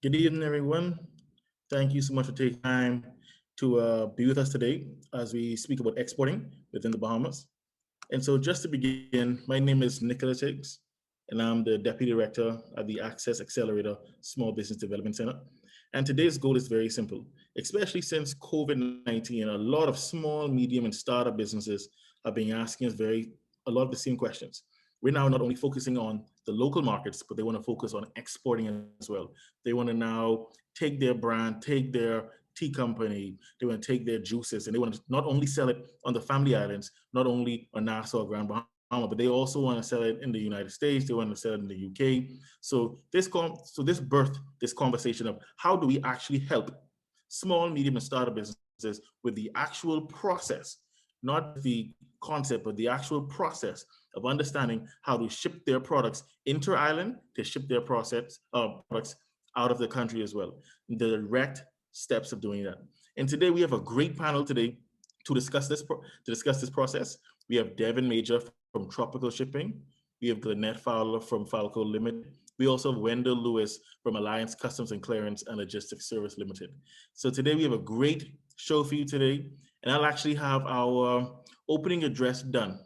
Good evening, everyone. Thank you so much for taking time to be with us today as we speak about exporting within the Bahamas. And so, just to begin, my name is Nicholas Higgs, and I'm the Deputy Director at the Access Accelerator Small Business Development Center. And today's goal is very simple, especially since COVID-19, a lot of small, medium, and startup businesses have been asking us a lot of the same questions. We're now not only focusing on the local markets, but they want to focus on exporting as well. They want to now take their brand, take their tea company, they want to take their juices, and they want to not only sell it on the family islands, not only on Nassau or Grand Bahama, but they also want to sell it in the United States. They want to sell it in the UK. So this birthed this conversation of how do we actually help small, medium, and startup businesses with the actual process, not the concept, but the actual process of understanding how to ship their products inter-island, to ship their products out of the country as well. The direct steps of doing that. And today we have a great panel today to discuss this process. We have Devin Major from Tropical Shipping. We have Glenette Fowler from Falco Limited. We also have Wendell Lewis from Alliance Customs and Clearance and Logistics Service Limited. So today we have a great show for you today, and I'll actually have our opening address done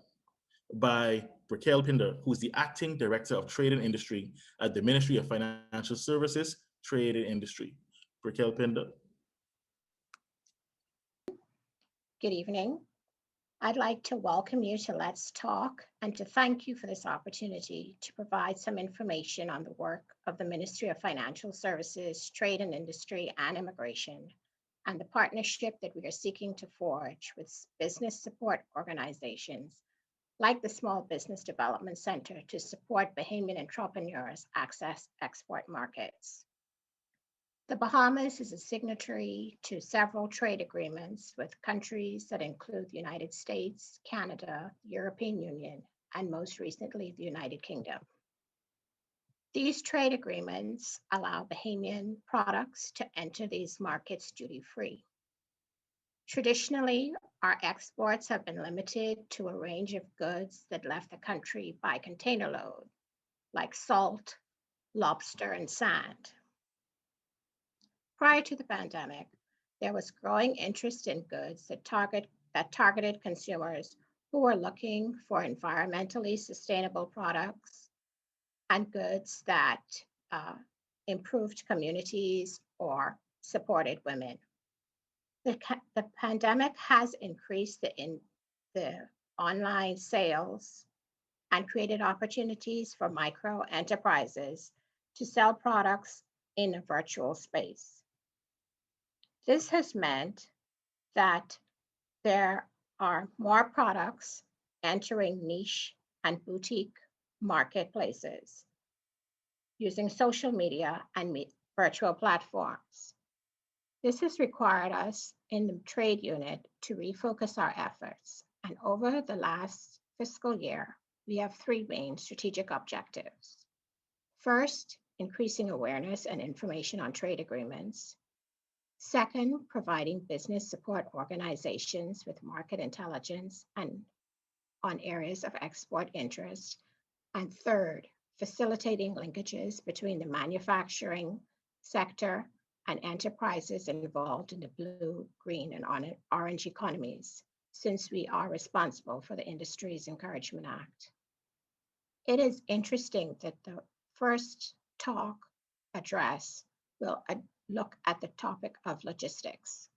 by Raquel Pinder, who is the Acting Director of Trade and Industry at the Ministry of Financial Services, Trade and Industry. Raquel Pinder. Good evening. I'd like to welcome you to Let's Talk and to thank you for this opportunity to provide some information on the work of the Ministry of Financial Services, Trade and Industry, and Immigration, and the partnership that we are seeking to forge with business support organizations like the Small Business Development Center to support Bahamian entrepreneurs access export markets. The Bahamas is a signatory to several trade agreements with countries that include the United States, Canada, the European Union, and most recently, the United Kingdom. These trade agreements allow Bahamian products to enter these markets duty-free. Traditionally, our exports have been limited to a range of goods that left the country by container load, like salt, lobster, and sand. Prior to the pandemic, there was growing interest in goods that targeted consumers who were looking for environmentally sustainable products and goods that improved communities or supported women. The pandemic has increased the online sales and created opportunities for micro enterprises to sell products in a virtual space. This has meant that there are more products entering niche and boutique marketplaces using social media and virtual platforms. This has required us in the trade unit to refocus our efforts. And over the last fiscal year, we have three main strategic objectives. First, increasing awareness and information on trade agreements. Second, providing business support organizations with market intelligence and on areas of export interest. And third, facilitating linkages between the manufacturing sector and enterprises involved in the blue, green, and orange economies, since we are responsible for the Industries Encouragement Act. It is interesting that the first talk address will look at the topic of logistics.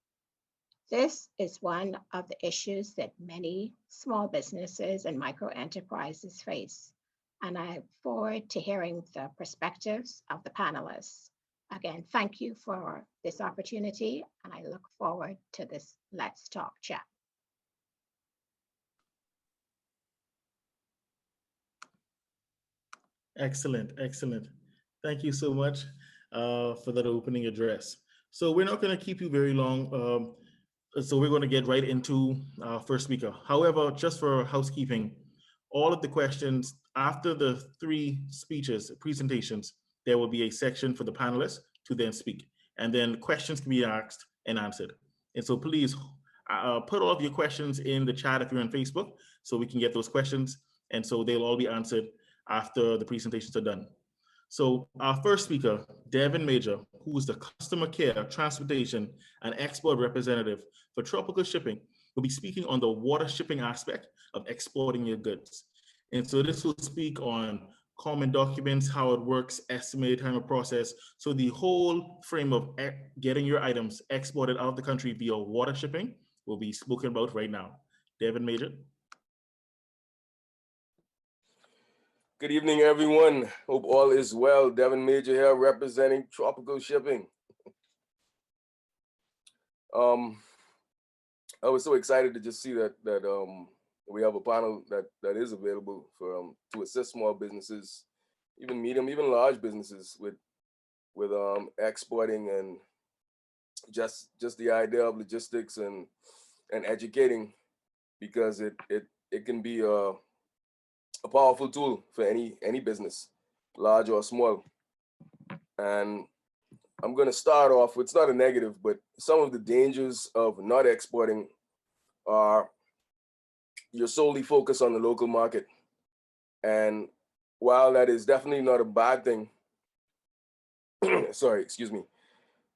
This is one of the issues that many small businesses and micro enterprises face, and I look forward to hearing the perspectives of the panelists. Again, thank you for this opportunity, and I look forward to this Let's Talk chat. Excellent, excellent. Thank you so much for that opening address. So we're not going to keep you very long. So we're going to get right into our first speaker. However, just for housekeeping, all of the questions after the three presentations, there will be a section for the panelists to then speak. And then questions can be asked and answered. And so please put all of your questions in the chat if you're on Facebook so we can get those questions. And so they'll all be answered after the presentations are done. So our first speaker, Devin Major, who is the Customer Care, Transportation, and Export Representative for Tropical Shipping, will be speaking on the water shipping aspect of exporting your goods. And so this will speak on common documents, how it works, estimated time of process. So the whole frame of getting your items exported out of the country via water shipping will be spoken about right now. Devin Major. Good evening, everyone. Hope all is well. Devin Major here, representing Tropical Shipping. I was so excited to just see that we have a panel that is available for to assist small businesses, even medium, even large businesses with exporting and just the idea of logistics and educating, because it can be a powerful tool for any business, large or small. And I'm going to start off with, it's not a negative, but some of the dangers of not exporting are you're solely focused on the local market. And while that is definitely not a bad thing, sorry, excuse me,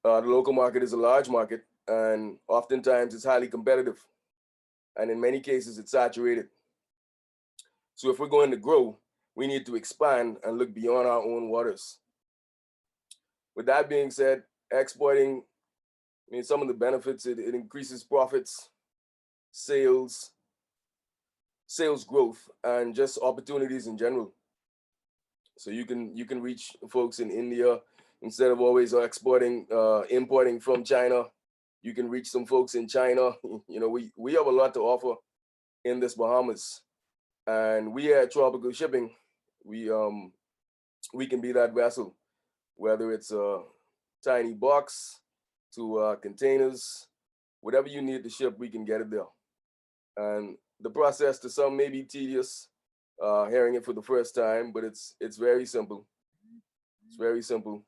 the local market is a large market, and oftentimes it's highly competitive. And in many cases, it's saturated. So if we're going to grow, we need to expand and look beyond our own waters. With that being said, exporting, I mean, some of the benefits, it increases profits, sales growth, and just opportunities in general. So you can reach folks in India instead of always importing from China. You can reach some folks in China. You know, we have a lot to offer in this Bahamas, and we at Tropical Shipping, we can be that vessel, whether it's a tiny box to containers, whatever you need to ship, we can get it there. And the process to some may be tedious, hearing it for the first time, but it's very simple. It's very simple.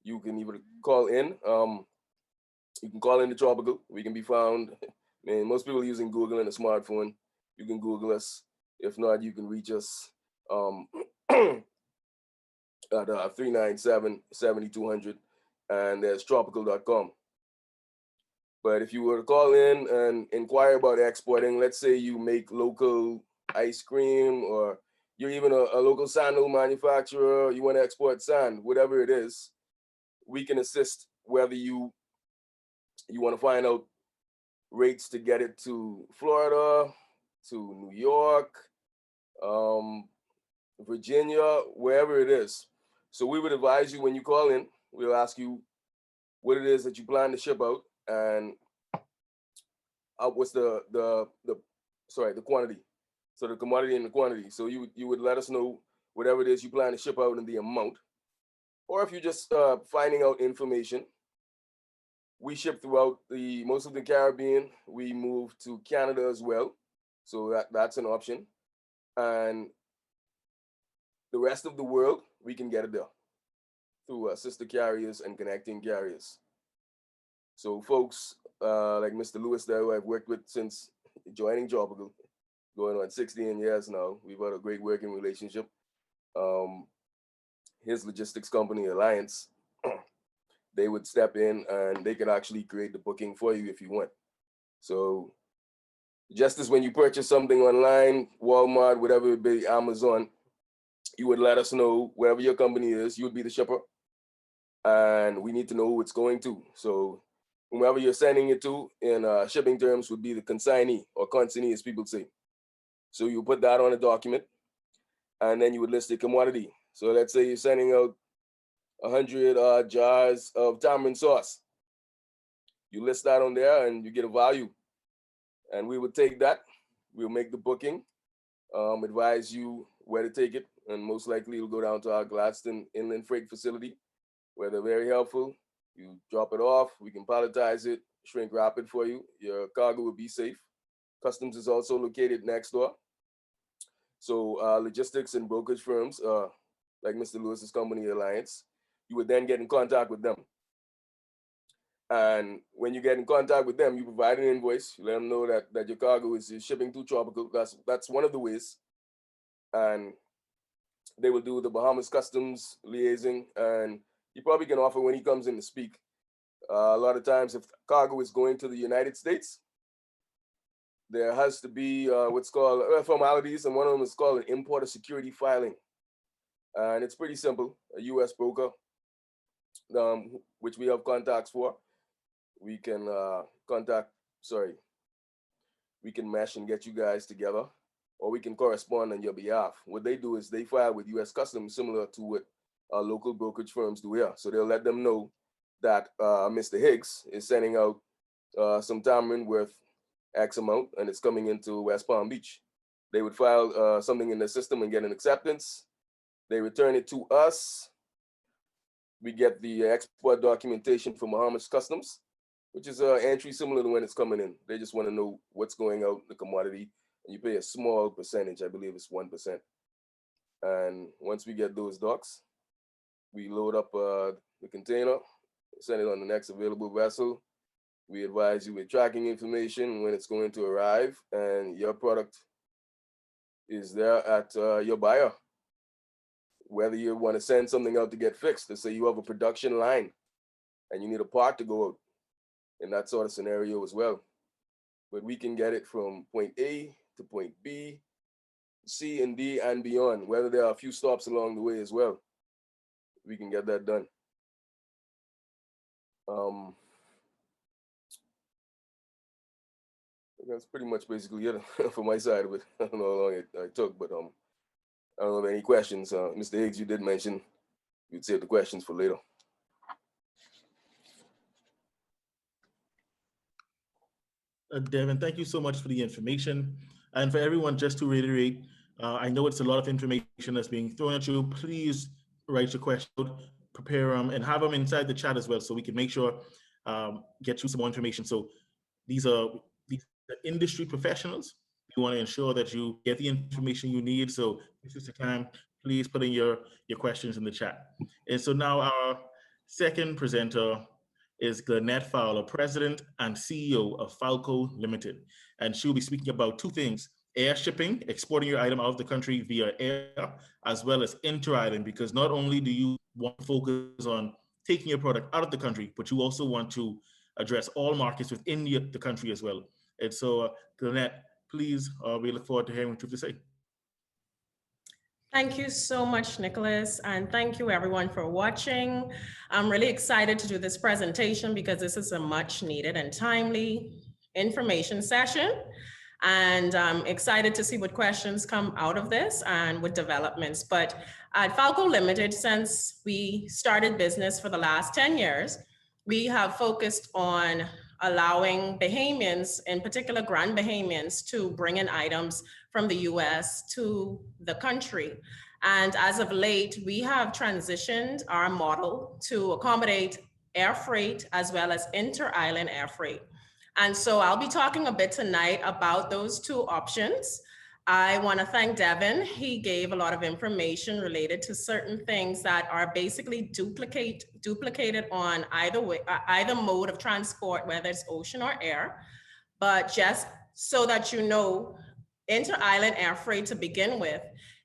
You can even call in. You can call in the Tropical. We can be found. I mean, most people are using Google and a smartphone. You can Google us. If not, you can reach us at 397-7200, and there's tropical.com. But if you were to call in and inquire about exporting, let's say you make local ice cream, or you're even a local sandal manufacturer, you want to export sand, whatever it is, we can assist. Whether you want to find out rates to get it to Florida, to New York, Virginia, wherever it is. So we would advise you, when you call in, we'll ask you what it is that you plan to ship out, and what's the quantity. So the commodity and the quantity. So you would let us know whatever it is you plan to ship out and the amount. Or if you're just finding out information, we ship throughout most of the Caribbean. We move to Canada as well. So that's an option. And the rest of the world, we can get it there through sister carriers and connecting carriers. So folks like Mr. Lewis there, who I've worked with since joining Tropical, going on 16 years now. We've had a great working relationship. His logistics company, Alliance, they would step in and they could actually create the booking for you if you want. So just as when you purchase something online, Walmart, whatever it be, Amazon, you would let us know wherever your company is, you would be the shipper. And we need to know who it's going to. So whomever you're sending it to in shipping terms would be the consignee, or consignee as people say. So you put that on a document, and then you would list the commodity. So let's say you're sending out 100 jars of tamarind sauce. You list that on there and you get a value. And we would take that, we'll make the booking, advise you where to take it, and most likely it'll go down to our Gladstone Inland Freight Facility, where they're very helpful. You drop it off, we can palletize it, shrink wrap it for you. Your cargo will be safe. Customs is also located next door. So logistics and brokerage firms, like Mr. Lewis's company, Alliance, you would then get in contact with them. And when you get in contact with them, you provide an invoice. You let them know that your cargo is shipping through Tropical. That's one of the ways. And They will do the Bahamas customs liaising, and he probably can offer when he comes in to speak. A lot of times, if cargo is going to the United States, there has to be what's called formalities, and one of them is called an importer security filing. And it's pretty simple. A U.S. broker, which we have contacts for, we can we can mesh and get you guys together, or we can correspond on your behalf. What they do is they file with U.S. Customs, similar to what local brokerage firms do here. So they'll let them know that Mr. Higgs is sending out some tamarind worth X amount, and it's coming into West Palm Beach. They would file something in the system and get an acceptance. They return it to us. We get the export documentation from Bahamas Customs, which is an entry similar to when it's coming in. They just want to know what's going out, the commodity, and you pay a small percentage. I believe it's 1%. And once we get those docs, we load up the container, send it on the next available vessel. We advise you with tracking information when it's going to arrive, and your product is there at your buyer. Whether you want to send something out to get fixed, let's say you have a production line and you need a part to go out, in that sort of scenario as well. But we can get it from point A to point B, C and D and beyond, whether there are a few stops along the way as well. We can get that done. That's pretty much basically it for my side of it. I don't know how long I took, but I don't know if any questions. Mr. Higgs, you did mention you'd save the questions for later. Devin, thank you so much for the information. And for everyone, just to reiterate, I know it's a lot of information that's being thrown at you. Please write your question, prepare them, and have them inside the chat as well, so we can make sure get you some more information. So these are industry professionals. You want to ensure that you get the information you need. So this is the time. Please put in your questions in the chat. And so now our second presenter is Glenette Fowler, President and CEO of Falco Limited. And she'll be speaking about two things: air shipping, exporting your item out of the country via air, as well as inter-island, because not only do you want to focus on taking your product out of the country, but you also want to address all markets within the country as well. And so, Glenette, please, we look forward to hearing what you have to say. Thank you so much, Nicholas, and thank you everyone for watching. I'm really excited to do this presentation because this is a much needed and timely information session. And I'm excited to see what questions come out of this and what developments. But at Falco Limited, since we started business for the last 10 years, we have focused on allowing Bahamians, in particular Grand Bahamians, to bring in items from the US to the country. And as of late, we have transitioned our model to accommodate air freight as well as inter-island air freight. And so I'll be talking a bit tonight about those two options. I want to thank Devin. He gave a lot of information related to certain things that are basically duplicated on either mode of transport, whether it's ocean or air. But just so that you know, inter-island air freight to begin with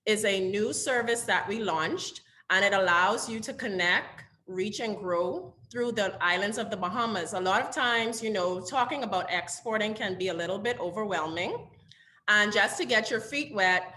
is a new service that we launched, and it allows you to connect, reach and grow through the islands of the Bahamas. A lot of times, you know, talking about exporting can be a little bit overwhelming. And just to get your feet wet,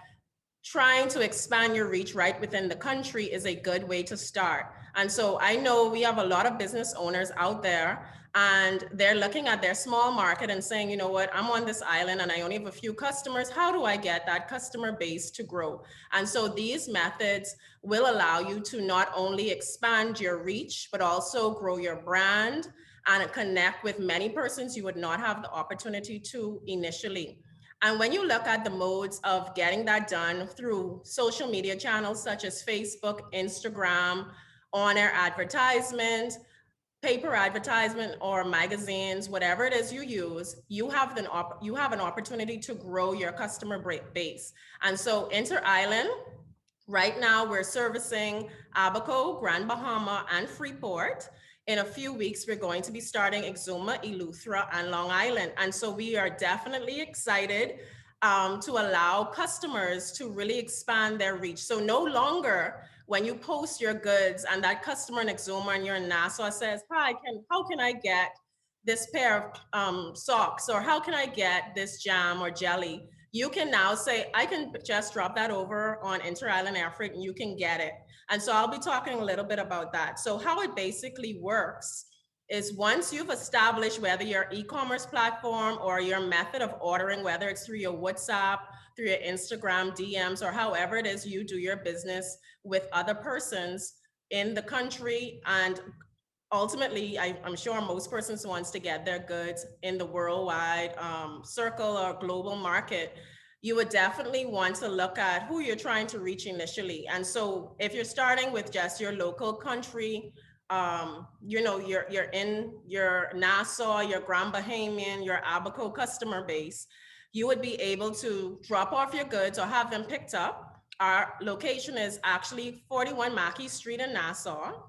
trying to expand your reach right within the country is a good way to start. And so I know we have a lot of business owners out there, and they're looking at their small market and saying, you know what, I'm on this island and I only have a few customers. How do I get that customer base to grow? And so these methods will allow you to not only expand your reach, but also grow your brand and connect with many persons you would not have the opportunity to initially. And when you look at the modes of getting that done through social media channels such as Facebook, Instagram, on-air advertisement, paper advertisement, or magazines, whatever it is you use, you have an opportunity to grow your customer base. And so inter-island, right now we're servicing Abaco, Grand Bahama, and Freeport. In a few weeks, we're going to be starting Exuma, Eleuthera, and Long Island. And so we are definitely excited to allow customers to really expand their reach. So no longer when you post your goods and that customer in Exuma and you're in Nassau says, hi, how can I get this pair of socks, or how can I get this jam or jelly? You can now say, I can just drop that over on Inter-Island Air Freight and you can get it. And so I'll be talking a little bit about that. So how it basically works is once you've established whether your e-commerce platform or your method of ordering, whether it's through your WhatsApp, through your Instagram DMs, or however it is you do your business with other persons in the country, and ultimately, I'm sure most persons wants to get their goods in the worldwide circle or global market, you would definitely want to look at who you're trying to reach initially. And so if you're starting with just your local country, you're in your Nassau, your Grand Bahamian, your Abaco customer base, you would be able to drop off your goods or have them picked up. Our location is actually 41 Mackey Street in Nassau.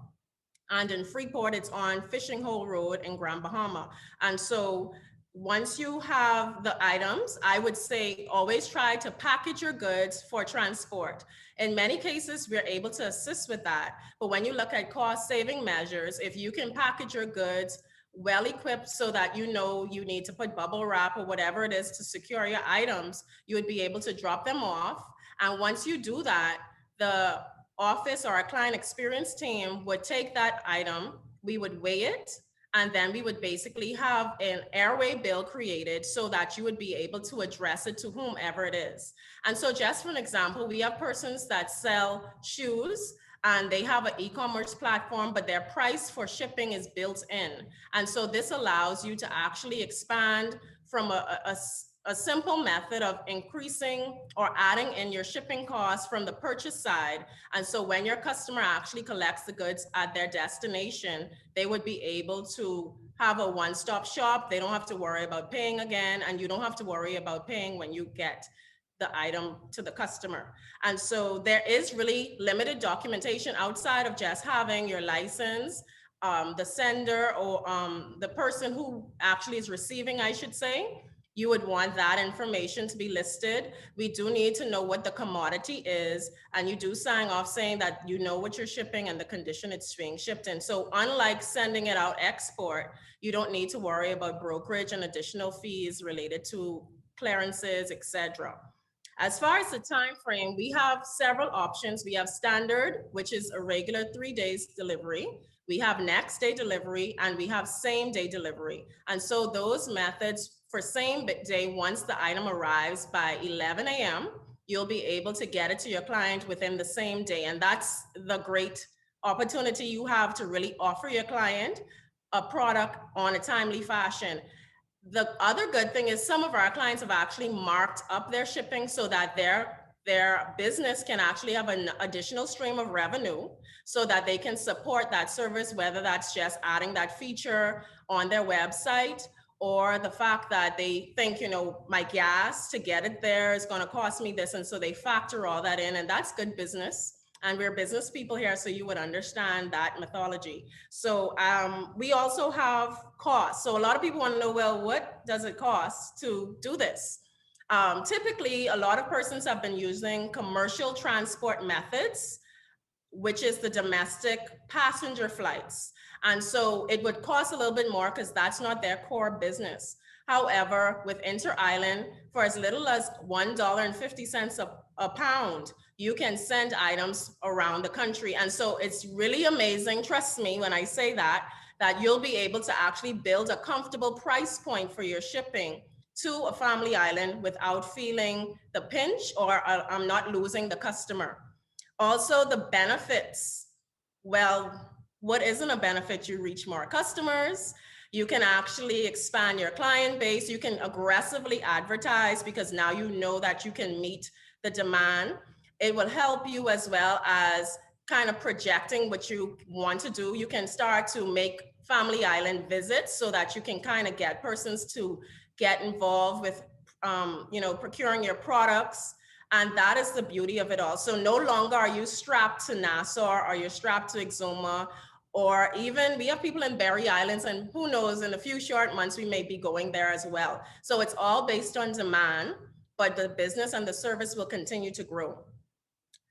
And in Freeport, it's on Fishing Hole Road in Grand Bahama. And so once you have the items, I would say always try to package your goods for transport. In many cases, we're able to assist with that. But when you look at cost saving measures, if you can package your goods well equipped so that you know you need to put bubble wrap or whatever it is to secure your items, you would be able to drop them off. And once you do that, the office or our client experience team would take that item, we would weigh it, and then we would basically have an airway bill created so that you would be able to address it to whomever it is. And so just for an example, we have persons that sell shoes and they have an e-commerce platform, but their price for shipping is built in. And so this allows you to actually expand from a simple method of increasing or adding in your shipping costs from the purchase side. And so when your customer actually collects the goods at their destination, they would be able to have a one-stop shop. They don't have to worry about paying again, and you don't have to worry about paying when you get the item to the customer. And so there is really limited documentation outside of just having your license, the sender or the person who actually is receiving, I should say. You would want that information to be listed. We do need to know what the commodity is, and you do sign off saying that you know what you're shipping and the condition it's being shipped in. So unlike sending it out export, you don't need to worry about brokerage and additional fees related to clearances, etc. As far as the time frame, we have several options. We have standard, which is a regular 3 days delivery. We have next day delivery, and we have same day delivery. And so those methods for same day, once the item arrives by 11 a.m., you'll be able to get it to your client within the same day. And that's the great opportunity you have to really offer your client a product on a timely fashion. The other good thing is some of our clients have actually marked up their shipping so that their business can actually have an additional stream of revenue so that they can support that service, whether that's just adding that feature on their website, or the fact that they think, my gas to get it there is going to cost me this. And so they factor all that in, and that's good business. And we're business people here, so you would understand that methodology. So we also have costs. So a lot of people want to know, well, what does it cost to do this? Typically, a lot of persons have been using commercial transport methods, which is the domestic passenger flights. And so it would cost a little bit more because that's not their core business. However, with Inter-Island, for as little as $1.50 a pound, you can send items around the country. And so it's really amazing, trust me when I say that you'll be able to actually build a comfortable price point for your shipping to a family island without feeling the pinch or I'm not losing the customer. Also, the benefits. Well, what isn't a benefit? You reach more customers. You can actually expand your client base. You can aggressively advertise because now you know that you can meet the demand. It will help you as well as kind of projecting what you want to do. You can start to make family island visits so that you can kind of get persons to get involved with, procuring your products. And that is the beauty of it all. So no longer are you strapped to Nassau or you're strapped to Exuma, or even we have people in Berry Islands, and who knows, in a few short months, we may be going there as well. So it's all based on demand. but the business and the service will continue to grow.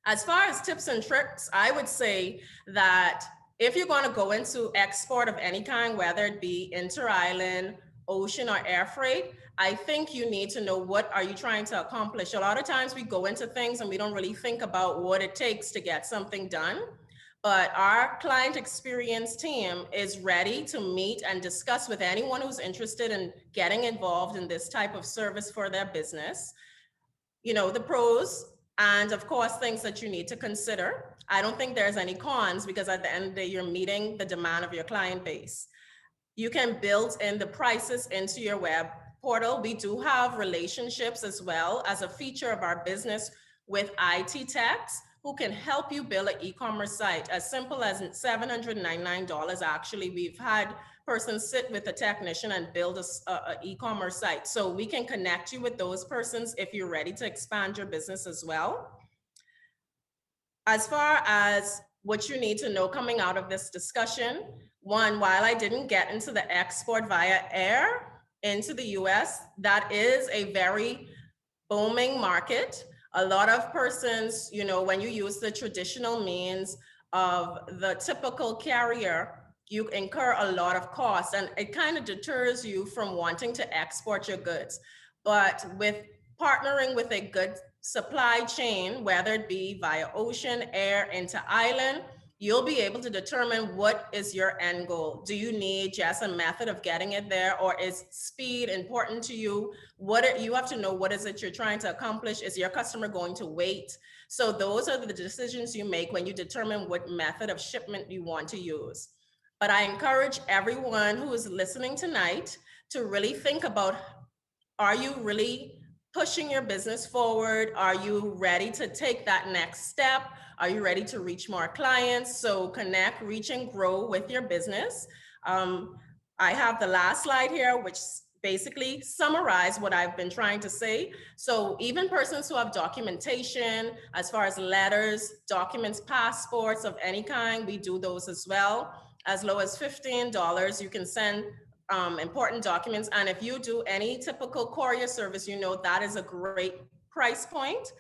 As far as tips and tricks, I would say that if you're going to go into export of any kind, whether it be inter-island, ocean, or air freight, I think you need to know what are you trying to accomplish. A lot of times we go into things and we don't really think about what it takes to get something done. But our client experience team is ready to meet and discuss with anyone who's interested in getting involved in this type of service for their business. You know, the pros and of course, things that you need to consider. I don't think there's any cons because at the end of the day, you're meeting the demand of your client base. You can build in the prices into your web portal. We do have relationships as well as a feature of our business with IT techs who can help you build an e-commerce site as simple as $799. Actually, we've had persons sit with a technician and build a e-commerce site. So we can connect you with those persons if you're ready to expand your business as well. As far as what you need to know coming out of this discussion, one, while I didn't get into the export via air into the US, that is a very booming market. A lot of persons, you know, when you use the traditional means of the typical carrier, you incur a lot of costs and it kind of deters you from wanting to export your goods. But with partnering with a good supply chain, whether it be via ocean, air, into island, you'll be able to determine what is your end goal. Do you need just a method of getting it there, or is speed important to you? You have to know what is it you're trying to accomplish. Is your customer going to wait? So those are the decisions you make when you determine what method of shipment you want to use. But I encourage everyone who is listening tonight to really think about, are you really pushing your business forward? Are you ready to take that next step? Are you ready to reach more clients? So connect, reach, and grow with your business. I have the last slide here, which basically summarize what I've been trying to say. So even persons who have documentation, as far as letters, documents, passports of any kind, we do those as well. As low as $15, you can send important documents. And if you do any typical courier service, you know that is a great price point.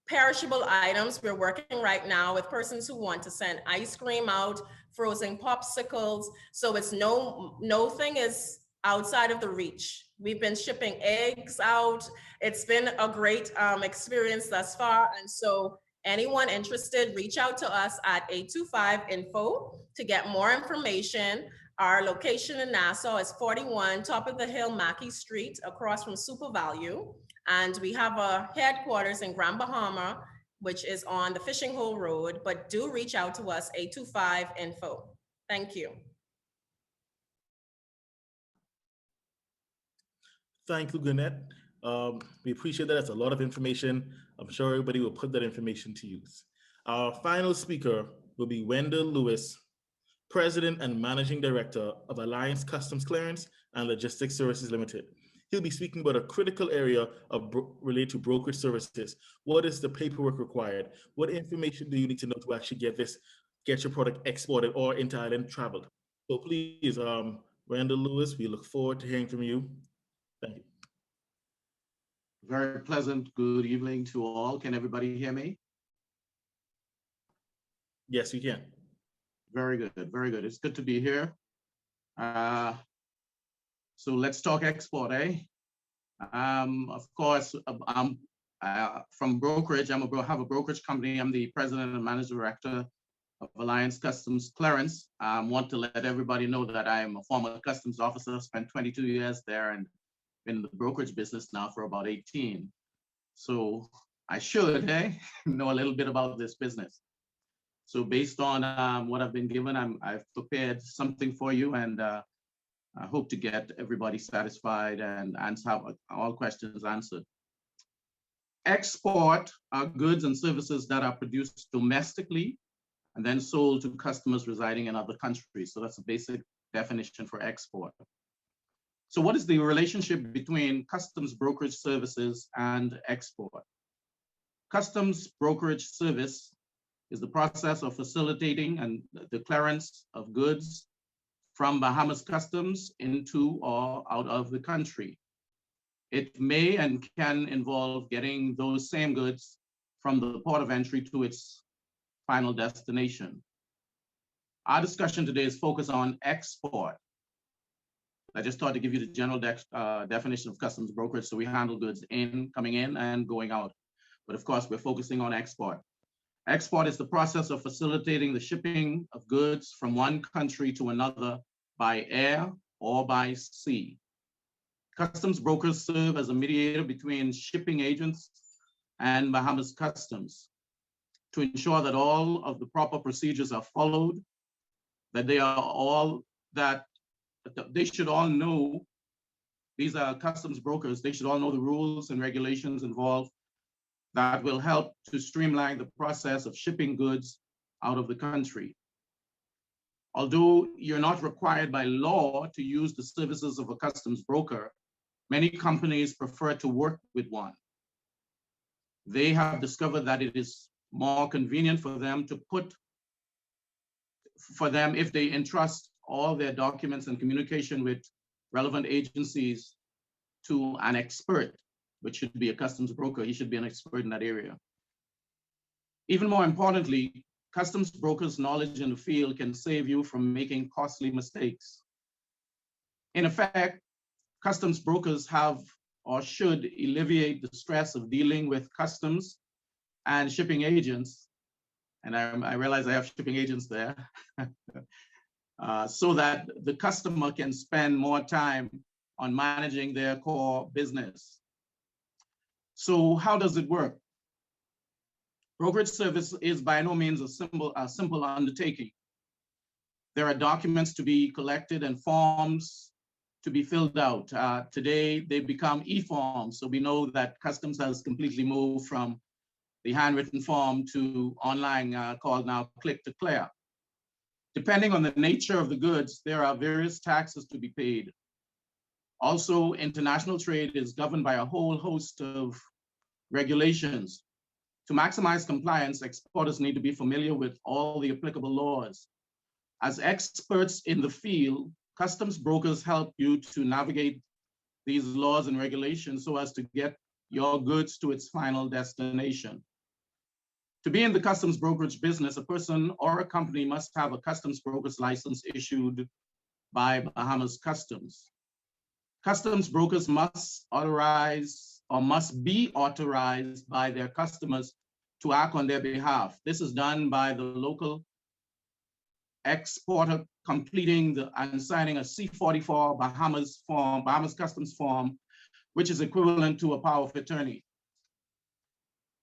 Perishable items, we're working right now with persons who want to send ice cream out, frozen popsicles. So it's no thing is outside of the reach. We've been shipping eggs out. It's been a great experience thus far. And so anyone interested, reach out to us at 825-INFO to get more information. Our location in Nassau is 41 Top of the Hill, Mackey Street, across from Super Value. And we have a headquarters in Grand Bahama, which is on the Fishing Hole Road, but do reach out to us, 825-INFO. Thank you. Thank you, Gwinnett. We appreciate that. That's a lot of information. I'm sure everybody will put that information to use. Our final speaker will be Wendell Lewis, President and Managing Director of Alliance Customs Clearance and Logistics Services Limited. He'll be speaking about a critical area of related to brokerage services. What is the paperwork required? What information do you need to know to actually get your product exported or into island traveled? So please, Wendell Lewis, we look forward to hearing from you. Thank you. Very pleasant good evening to all. Can everybody hear me? Yes, we can. Very good, very good. It's good to be here. So let's talk export, eh? Of course, I'm from brokerage. I have a brokerage company. I'm the president and managing director of Alliance Customs Clearance. I want to let everybody know that I'm a former customs officer, spent 22 years there and been in the brokerage business now for about 18. So I should know a little bit about this business. So based on what I've been given, I've prepared something for you, and I hope to get everybody satisfied and have all questions answered. Export are goods and services that are produced domestically and then sold to customers residing in other countries. So that's a basic definition for export. So what is the relationship between customs brokerage services and export? Customs brokerage service is the process of facilitating and the clearance of goods from Bahamas Customs into or out of the country. It may and can involve getting those same goods from the port of entry to its final destination. Our discussion today is focused on export. I just thought to give you the general definition of customs brokerage. So we handle goods coming in and going out. But of course, we're focusing on export. Export is the process of facilitating the shipping of goods from one country to another by air or by sea. Customs brokers serve as a mediator between shipping agents and Bahamas Customs to ensure that all of the proper procedures are followed, that they should all know, these are customs brokers, they should all know the rules and regulations involved that will help to streamline the process of shipping goods out of the country. Although you're not required by law to use the services of a customs broker, many companies prefer to work with one. They have discovered that it is more convenient for them if they entrust all their documents and communication with relevant agencies to an expert, which should be a customs broker. He should be an expert in that area. Even more importantly, customs brokers' knowledge in the field can save you from making costly mistakes. In effect, customs brokers have or should alleviate the stress of dealing with customs and shipping agents. And I realize I have shipping agents there. So that the customer can spend more time on managing their core business. So how does it work? Brokerage service is by no means a simple undertaking. There are documents to be collected and forms to be filled out. Today, they become e-forms. So we know that customs has completely moved from the handwritten form to online called now click to clear. Depending on the nature of the goods, there are various taxes to be paid. Also, international trade is governed by a whole host of regulations. To maximize compliance, exporters need to be familiar with all the applicable laws. As experts in the field, customs brokers help you to navigate these laws and regulations so as to get your goods to its final destination. To be in the customs brokerage business, a person or a company must have a customs broker's license issued by Bahamas Customs. Customs brokers must be authorized by their customers to act on their behalf. This is done by the local exporter completing and signing a C-44 Bahamas Customs form, which is equivalent to a power of attorney.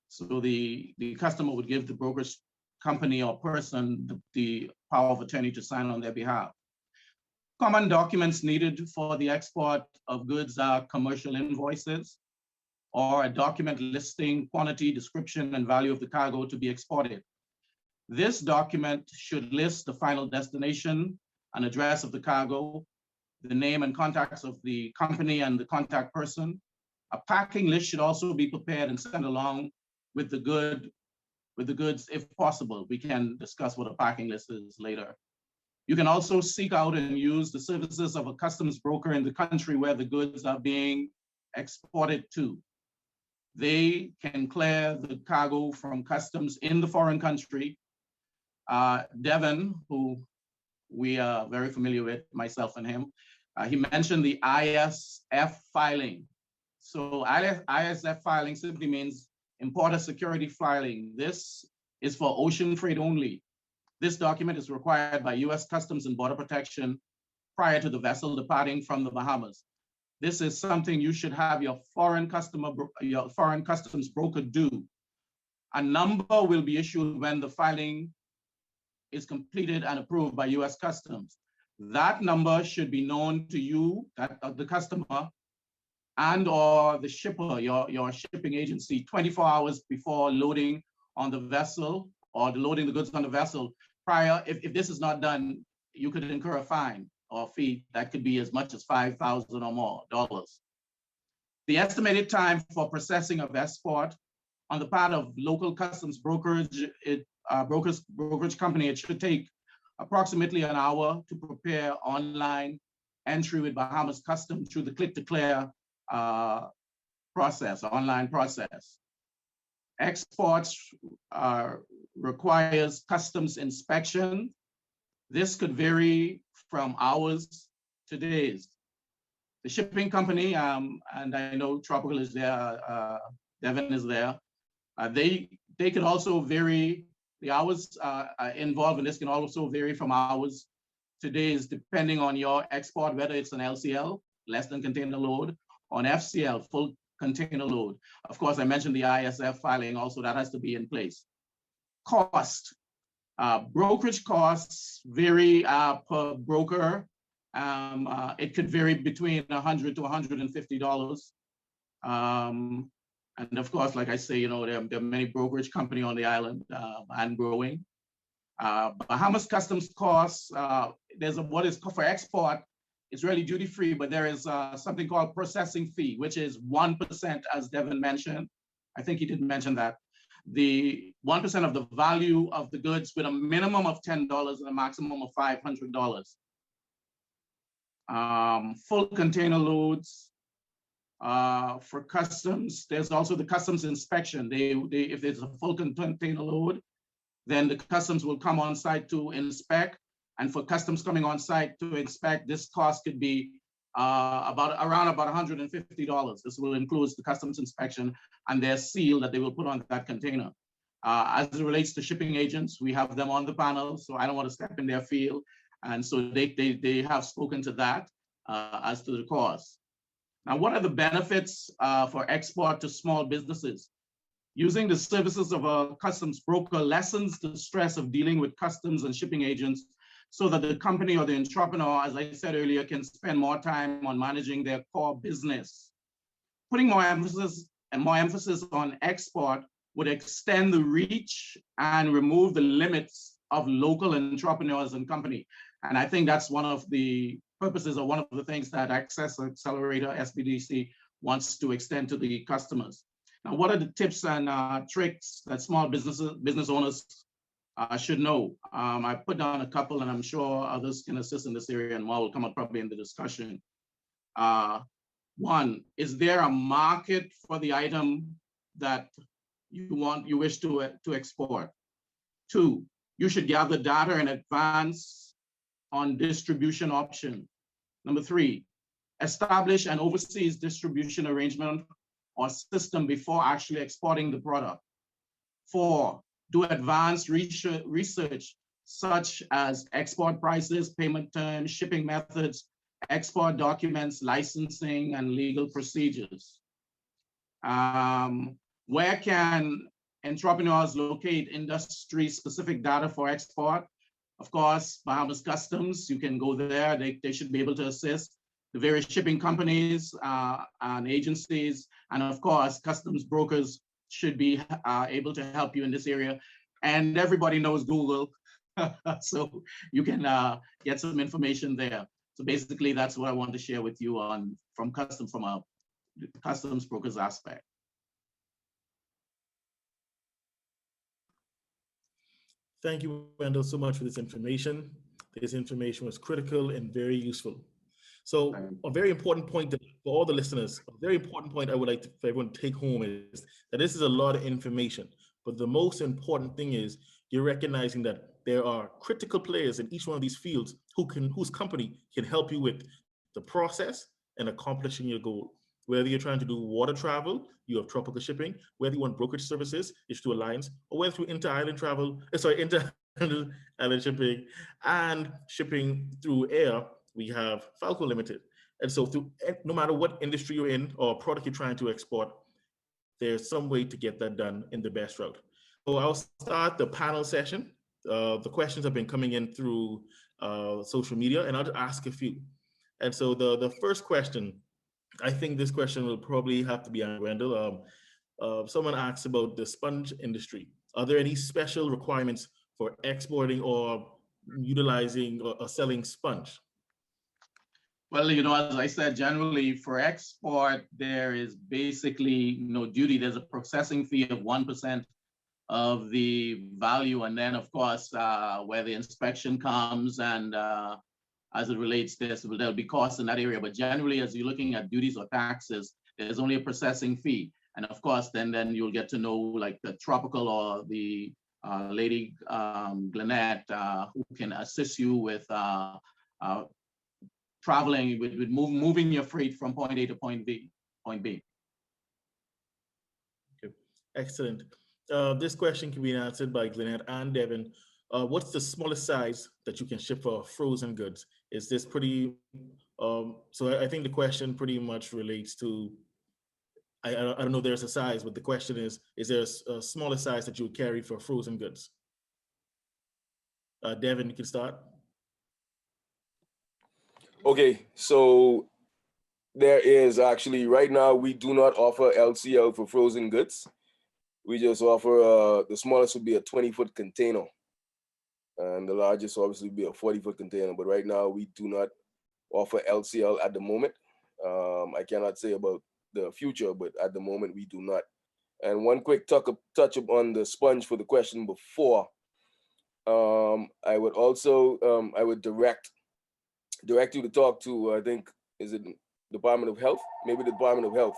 So the customer would give the brokerage company or person the power of attorney to sign on their behalf. Common documents needed for the export of goods are commercial invoices or a document listing quantity, description, and value of the cargo to be exported. This document should list the final destination and address of the cargo, the name and contacts of the company and the contact person. A packing list should also be prepared and sent along with the goods if possible. We can discuss what a packing list is later. You can also seek out and use the services of a customs broker in the country where the goods are being exported to. They can clear the cargo from customs in the foreign country. Devin, who we are very familiar with, myself and him, he mentioned the ISF filing. So ISF filing simply means importer security filing. This is for ocean freight only. This document is required by US Customs and Border Protection prior to the vessel departing from the Bahamas. This is something you should have your foreign customs broker do. A number will be issued when the filing is completed and approved by US Customs. That number should be known to you, the customer, and or the shipper, your shipping agency, 24 hours before loading on the vessel or loading the goods on the vessel. Prior, if this is not done, you could incur a fine or fee that could be as much as $5,000 or more dollars. The estimated time for processing of export on the part of local customs brokerage company, it should take approximately an hour to prepare online entry with Bahamas Customs through the click to clear process, online process. Exports requires customs inspection. This could vary from hours to days. The shipping company, and I know Tropical is there, Devin is there, they could also vary, the hours involved in this can also vary from hours to days, depending on your export, whether it's an LCL, less than container load, or an FCL, full container load. Of course, I mentioned the ISF filing also, that has to be in place. Cost. Brokerage costs vary per broker. It could vary between $100 to $150. And of course, like I say, you know, there are many brokerage companies on the island and growing. Bahamas customs costs, there's what is for export, it's really duty free, but there is something called processing fee, which is 1%, as Devin mentioned. I think he did mention that. The 1% of the value of the goods with a minimum of $10 and a maximum of $500. Full container loads. For customs, there's also the customs inspection. If there's a full container load, then the customs will come on site to inspect. And for customs coming on site to inspect, this cost could be around about $150. This will include the customs inspection and their seal that they will put on that container. As it relates to shipping agents, we have them on the panel, so I don't want to step in their field. And so they have spoken to that as to the cost. Now, what are the benefits for export to small businesses? Using the services of a customs broker lessens the stress of dealing with customs and shipping agents so that the company or the entrepreneur, as I said earlier, can spend more time on managing their core business. Putting more emphasis on export would extend the reach and remove the limits of local entrepreneurs and company. And I think that's one of the purposes or one of the things that Access Accelerator, SBDC, wants to extend to the customers. Now, what are the tips and tricks that small business owners should know? I put down a couple, and I'm sure others can assist in this area, and more will come up probably in the discussion. One, is there a market for the item that you wish to export? Two, you should gather data in advance on distribution option. Number three, establish an overseas distribution arrangement or system before actually exporting the product. Four, do advanced research such as export prices, payment terms, shipping methods, export documents, licensing, and legal procedures. Where can entrepreneurs locate industry-specific data for export? Of course, Bahamas Customs, you can go there. They should be able to assist. The various shipping companies and agencies, and of course, customs brokers should be able to help you in this area. And everybody knows Google, so you can get some information there. So basically, that's what I want to share with you from a customs brokers aspect. Thank you, Wendell, so much for this information. This information was critical and very useful. So a very important point for all the listeners, a very important point I would like for everyone to take home is that this is a lot of information, but the most important thing is you're recognizing that there are critical players in each one of these fields whose company can help you with the process and accomplishing your goal. Whether you're trying to do water travel, you have tropical shipping, whether you want brokerage services, it's through Alliance, or whether through inter-island shipping and shipping through air, we have Falco Limited. And so no matter what industry you're in or product you're trying to export, there's some way to get that done in the best route. So I'll start the panel session. The questions have been coming in through social media, and I'll just ask a few. And so the first question, I think this question will probably have to be on Wendell. Someone asks about the sponge industry. Are there any special requirements for exporting or utilizing or selling sponge? Well, you know, as I said, generally for export, there is basically no duty. There's a processing fee of 1% of the value. And then, of course, where the inspection comes and as it relates to this, there'll be costs in that area. But generally, as you're looking at duties or taxes, There's only a processing fee. And of course, then you'll get to know like the Tropical or the Lady Glenette, who can assist you with traveling, with moving your freight from point A to point B. Okay. Excellent. This question can be answered by Glenette and Devin. What's the smallest size that you can ship for frozen goods? Is this pretty, so I think the question pretty much relates to, I don't know if there's a size, but the question is there a smaller size that you would carry for frozen goods? Devin, you can start. Okay, so there is actually, right now, we do not offer LCL for frozen goods. We just offer, the smallest would be a 20-foot container. And the largest obviously would be a 40-foot container. But right now, we do not offer LCL at the moment. I cannot say about the future, but at the moment, we do not. And one quick touch up on the sponge for the question before. I would also, I would direct you to talk to, I think, is it Department of Health? Maybe the Department of Health,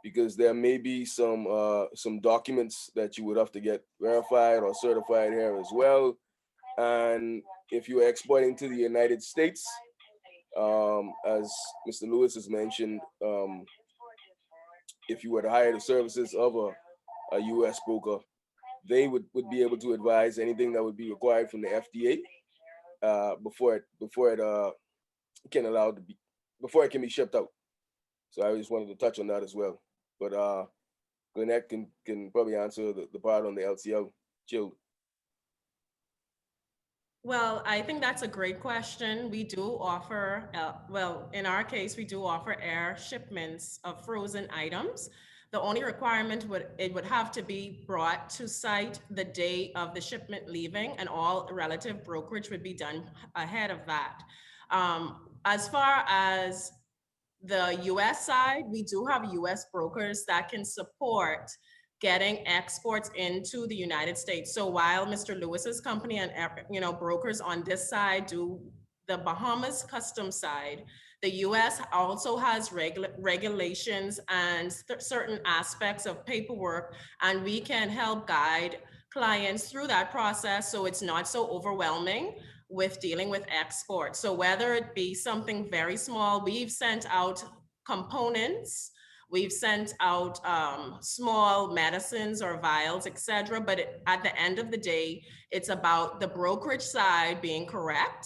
because there may be some documents that you would have to get verified or certified here as well. And if you're exporting to the United States, as Mr. Lewis has mentioned, if you were to hire the services of a U.S. broker, they would be able to advise anything that would be required from the FDA before it can be shipped out. So I just wanted to touch on that as well. But Glenette can probably answer the part on the LCL chilled. Well, I think that's a great question. We do offer, well, in our case, we do offer air shipments of frozen items. The only requirement would have to be brought to site the day of the shipment leaving, and all relative brokerage would be done ahead of that. As far as the US side, we do have US brokers that can support getting exports into the United States. So while Mr. Lewis's company and brokers on this side do the Bahamas customs side, the US also has regulations and certain aspects of paperwork, and we can help guide clients through that process so it's not so overwhelming with dealing with export. So whether it be something very small, we've sent out components, we've sent out small medicines or vials, etc. But at the end of the day, it's about the brokerage side being correct.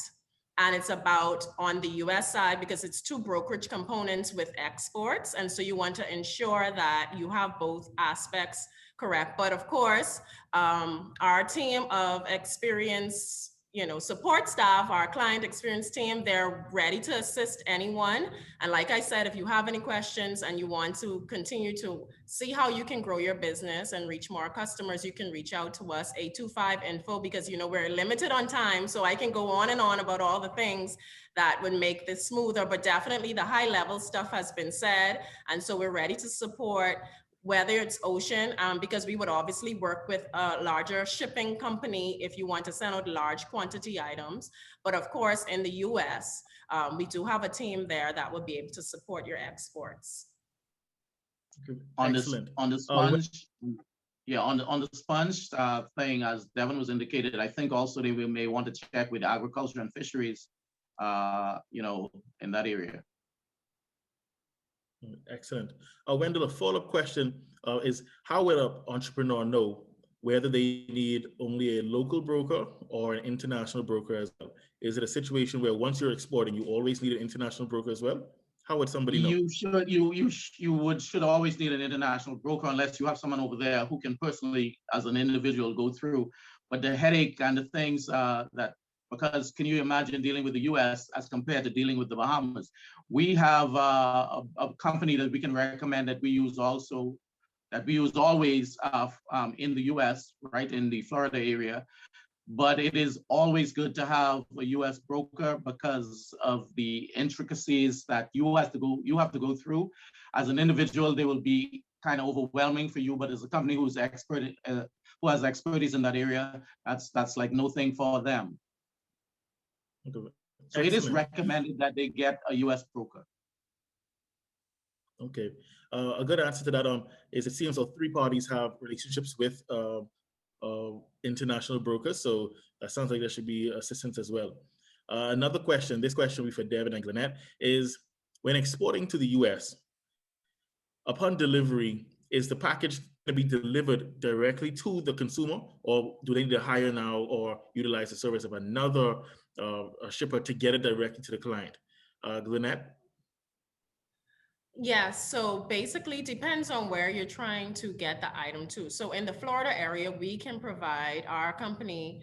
And it's about on the US side, because it's two brokerage components with exports. And so you want to ensure that you have both aspects correct. But of course, our team of experienced support staff, our client experience team, they're ready to assist anyone. And like I said, if you have any questions and you want to continue to see how you can grow your business and reach more customers, you can reach out to us, 825-INFO, because we're limited on time. So I can go on and on about all the things that would make this smoother, but definitely the high level stuff has been said. And so we're ready to support, whether it's ocean, because we would obviously work with a larger shipping company if you want to send out large quantity items. But of course, in the US, we do have a team there that will be able to support your exports. Excellent. On the sponge, on the sponge thing, as Devin was indicated, I think also we may want to check with agriculture and fisheries, in that area. Excellent. Wendell, a follow-up question is, how will an entrepreneur know whether they need only a local broker or an international broker as well? Is it a situation where once you're exporting, you always need an international broker as well? How would somebody know? You should always need an international broker unless you have someone over there who can personally, as an individual, go through. But the headache and the things because can you imagine dealing with the US as compared to dealing with the Bahamas? We have a company that we can recommend that we use also, that we use always in the US, right, in the Florida area. But it is always good to have a US broker because of the intricacies that you have to go through. As an individual, they will be kind of overwhelming for you, but as a company who's expert, who has expertise in that area, that's like no thing for them. So it is recommended that they get a US broker. Okay. A good answer to that is it seems like three parties have relationships with international brokers, so that sounds like there should be assistance as well. Another question, this question will be for Devin and Glenette, is when exporting to the US, upon delivery, is the package going to be delivered directly to the consumer, or do they need to hire now or utilize the service of another shipper to get it directly to the client? Glenette? Yeah, so basically depends on where you're trying to get the item to. So in the Florida area, our company,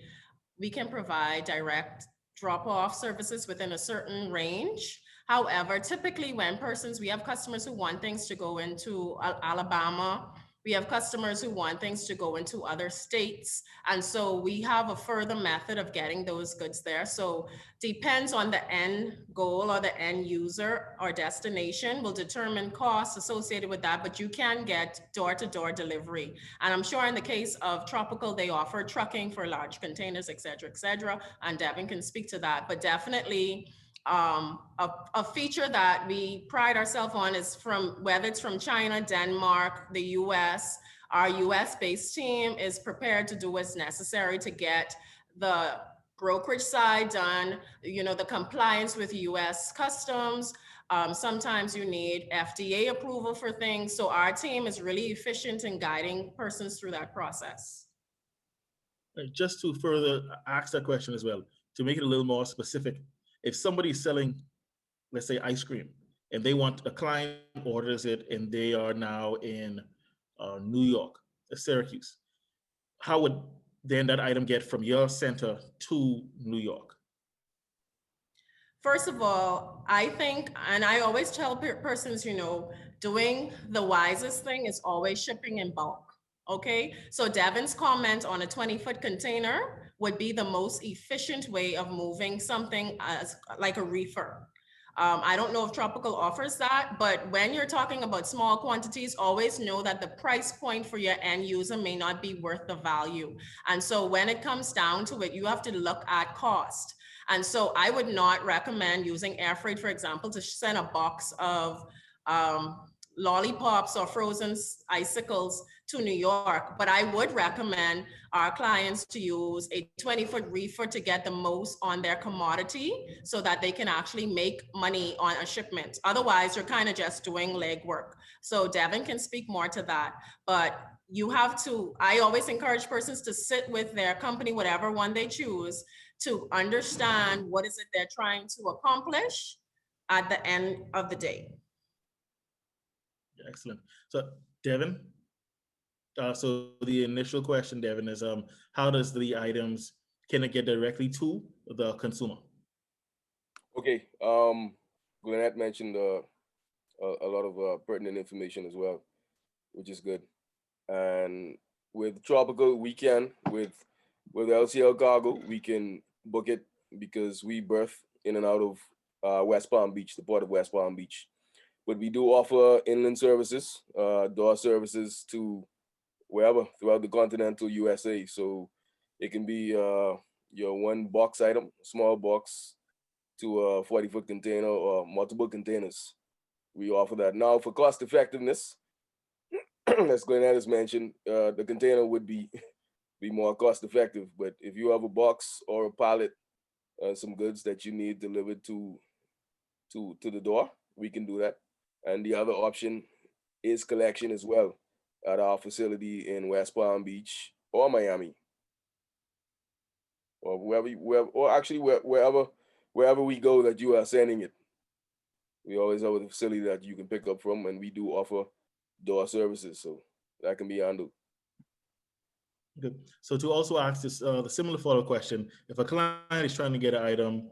we can provide direct drop-off services within a certain range. However, typically we have customers who want things to go into Alabama. We have customers who want things to go into other states. And so we have a further method of getting those goods there. So depends on the end goal or the end user or destination will determine costs associated with that, but you can get door-to-door delivery. And I'm sure in the case of Tropical, they offer trucking for large containers, et cetera, and Devin can speak to that, but definitely a feature that we pride ourselves on is whether it's from China, Denmark, the US, our US based team is prepared to do what's necessary to get the brokerage side done, the compliance with US customs. Sometimes you need FDA approval for things. So our team is really efficient in guiding persons through that process. Just to further ask that question as well, to make it a little more specific, if somebody's selling, let's say, ice cream, and a client orders it, and they are now in New York, Syracuse, how would then that item get from your center to New York? First of all, I think, and I always tell persons, doing the wisest thing is always shipping in bulk. Okay, so Devin's comment on a 20-foot container would be the most efficient way of moving something as like a reefer. I don't know if Tropical offers that, but when you're talking about small quantities, always know that the price point for your end user may not be worth the value. And so when it comes down to it, you have to look at cost. And so I would not recommend using air freight, for example, to send a box of lollipops or frozen icicles to New York, but I would recommend our clients to use a 20-foot reefer to get the most on their commodity so that they can actually make money on a shipment. Otherwise, you're kind of just doing legwork. So Devin can speak more to that, but I always encourage persons to sit with their company, whatever one they choose, to understand what is it they're trying to accomplish at the end of the day. Excellent. So Devin, so the initial question, Devin, is how does the items, can it get directly to the consumer? Okay, Glenette mentioned a lot of pertinent information as well, which is good. And with Tropical, we can, with LCL Cargo, we can book it because we berth in and out of West Palm Beach, the port of West Palm Beach. But we do offer inland services, door services to wherever throughout the continental USA. So it can be your one box item, small box, to a 40-foot container or multiple containers. We offer that. Now for cost effectiveness, as Glenette has mentioned, the container would be more cost effective. But if you have a box or a pallet, some goods that you need delivered to the door, we can do that. And the other option is collection as well at our facility in West Palm Beach or Miami, or wherever we go that you are sending it. We always have a facility that you can pick up from, and we do offer door services, so that can be handled. Good. So to also ask this, the similar follow-up question, if a client is trying to get an item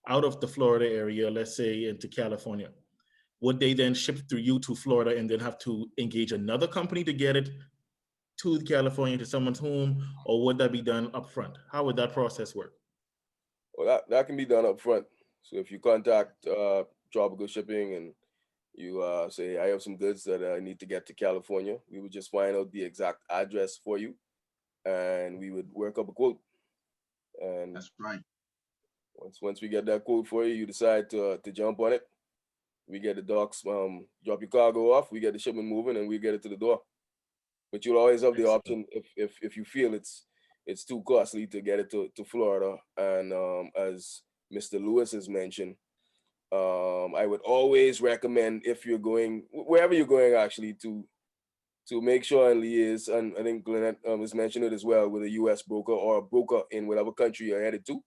out of the Florida area, let's say into California, would they then ship through you to Florida and then have to engage another company to get it to California to someone's home, or would that be done upfront? How would that process work? Well, that can be done upfront. So if you contact Tropical Shipping and you say, I have some goods that I need to get to California, we would just find out the exact address for you, and we would work up a quote. And That's right. once we get that quote for you, you decide to jump on it. We get the docks, drop your cargo off, we get the shipment moving, and we get it to the door. But you'll always have the option if you feel it's too costly to get it to Florida. And as Mr. Lewis has mentioned, I would always recommend, if you're going, wherever you're going actually, to make sure and liaise, and I think Glenette has mentioned it as well, with a US broker or a broker in whatever country you're headed to,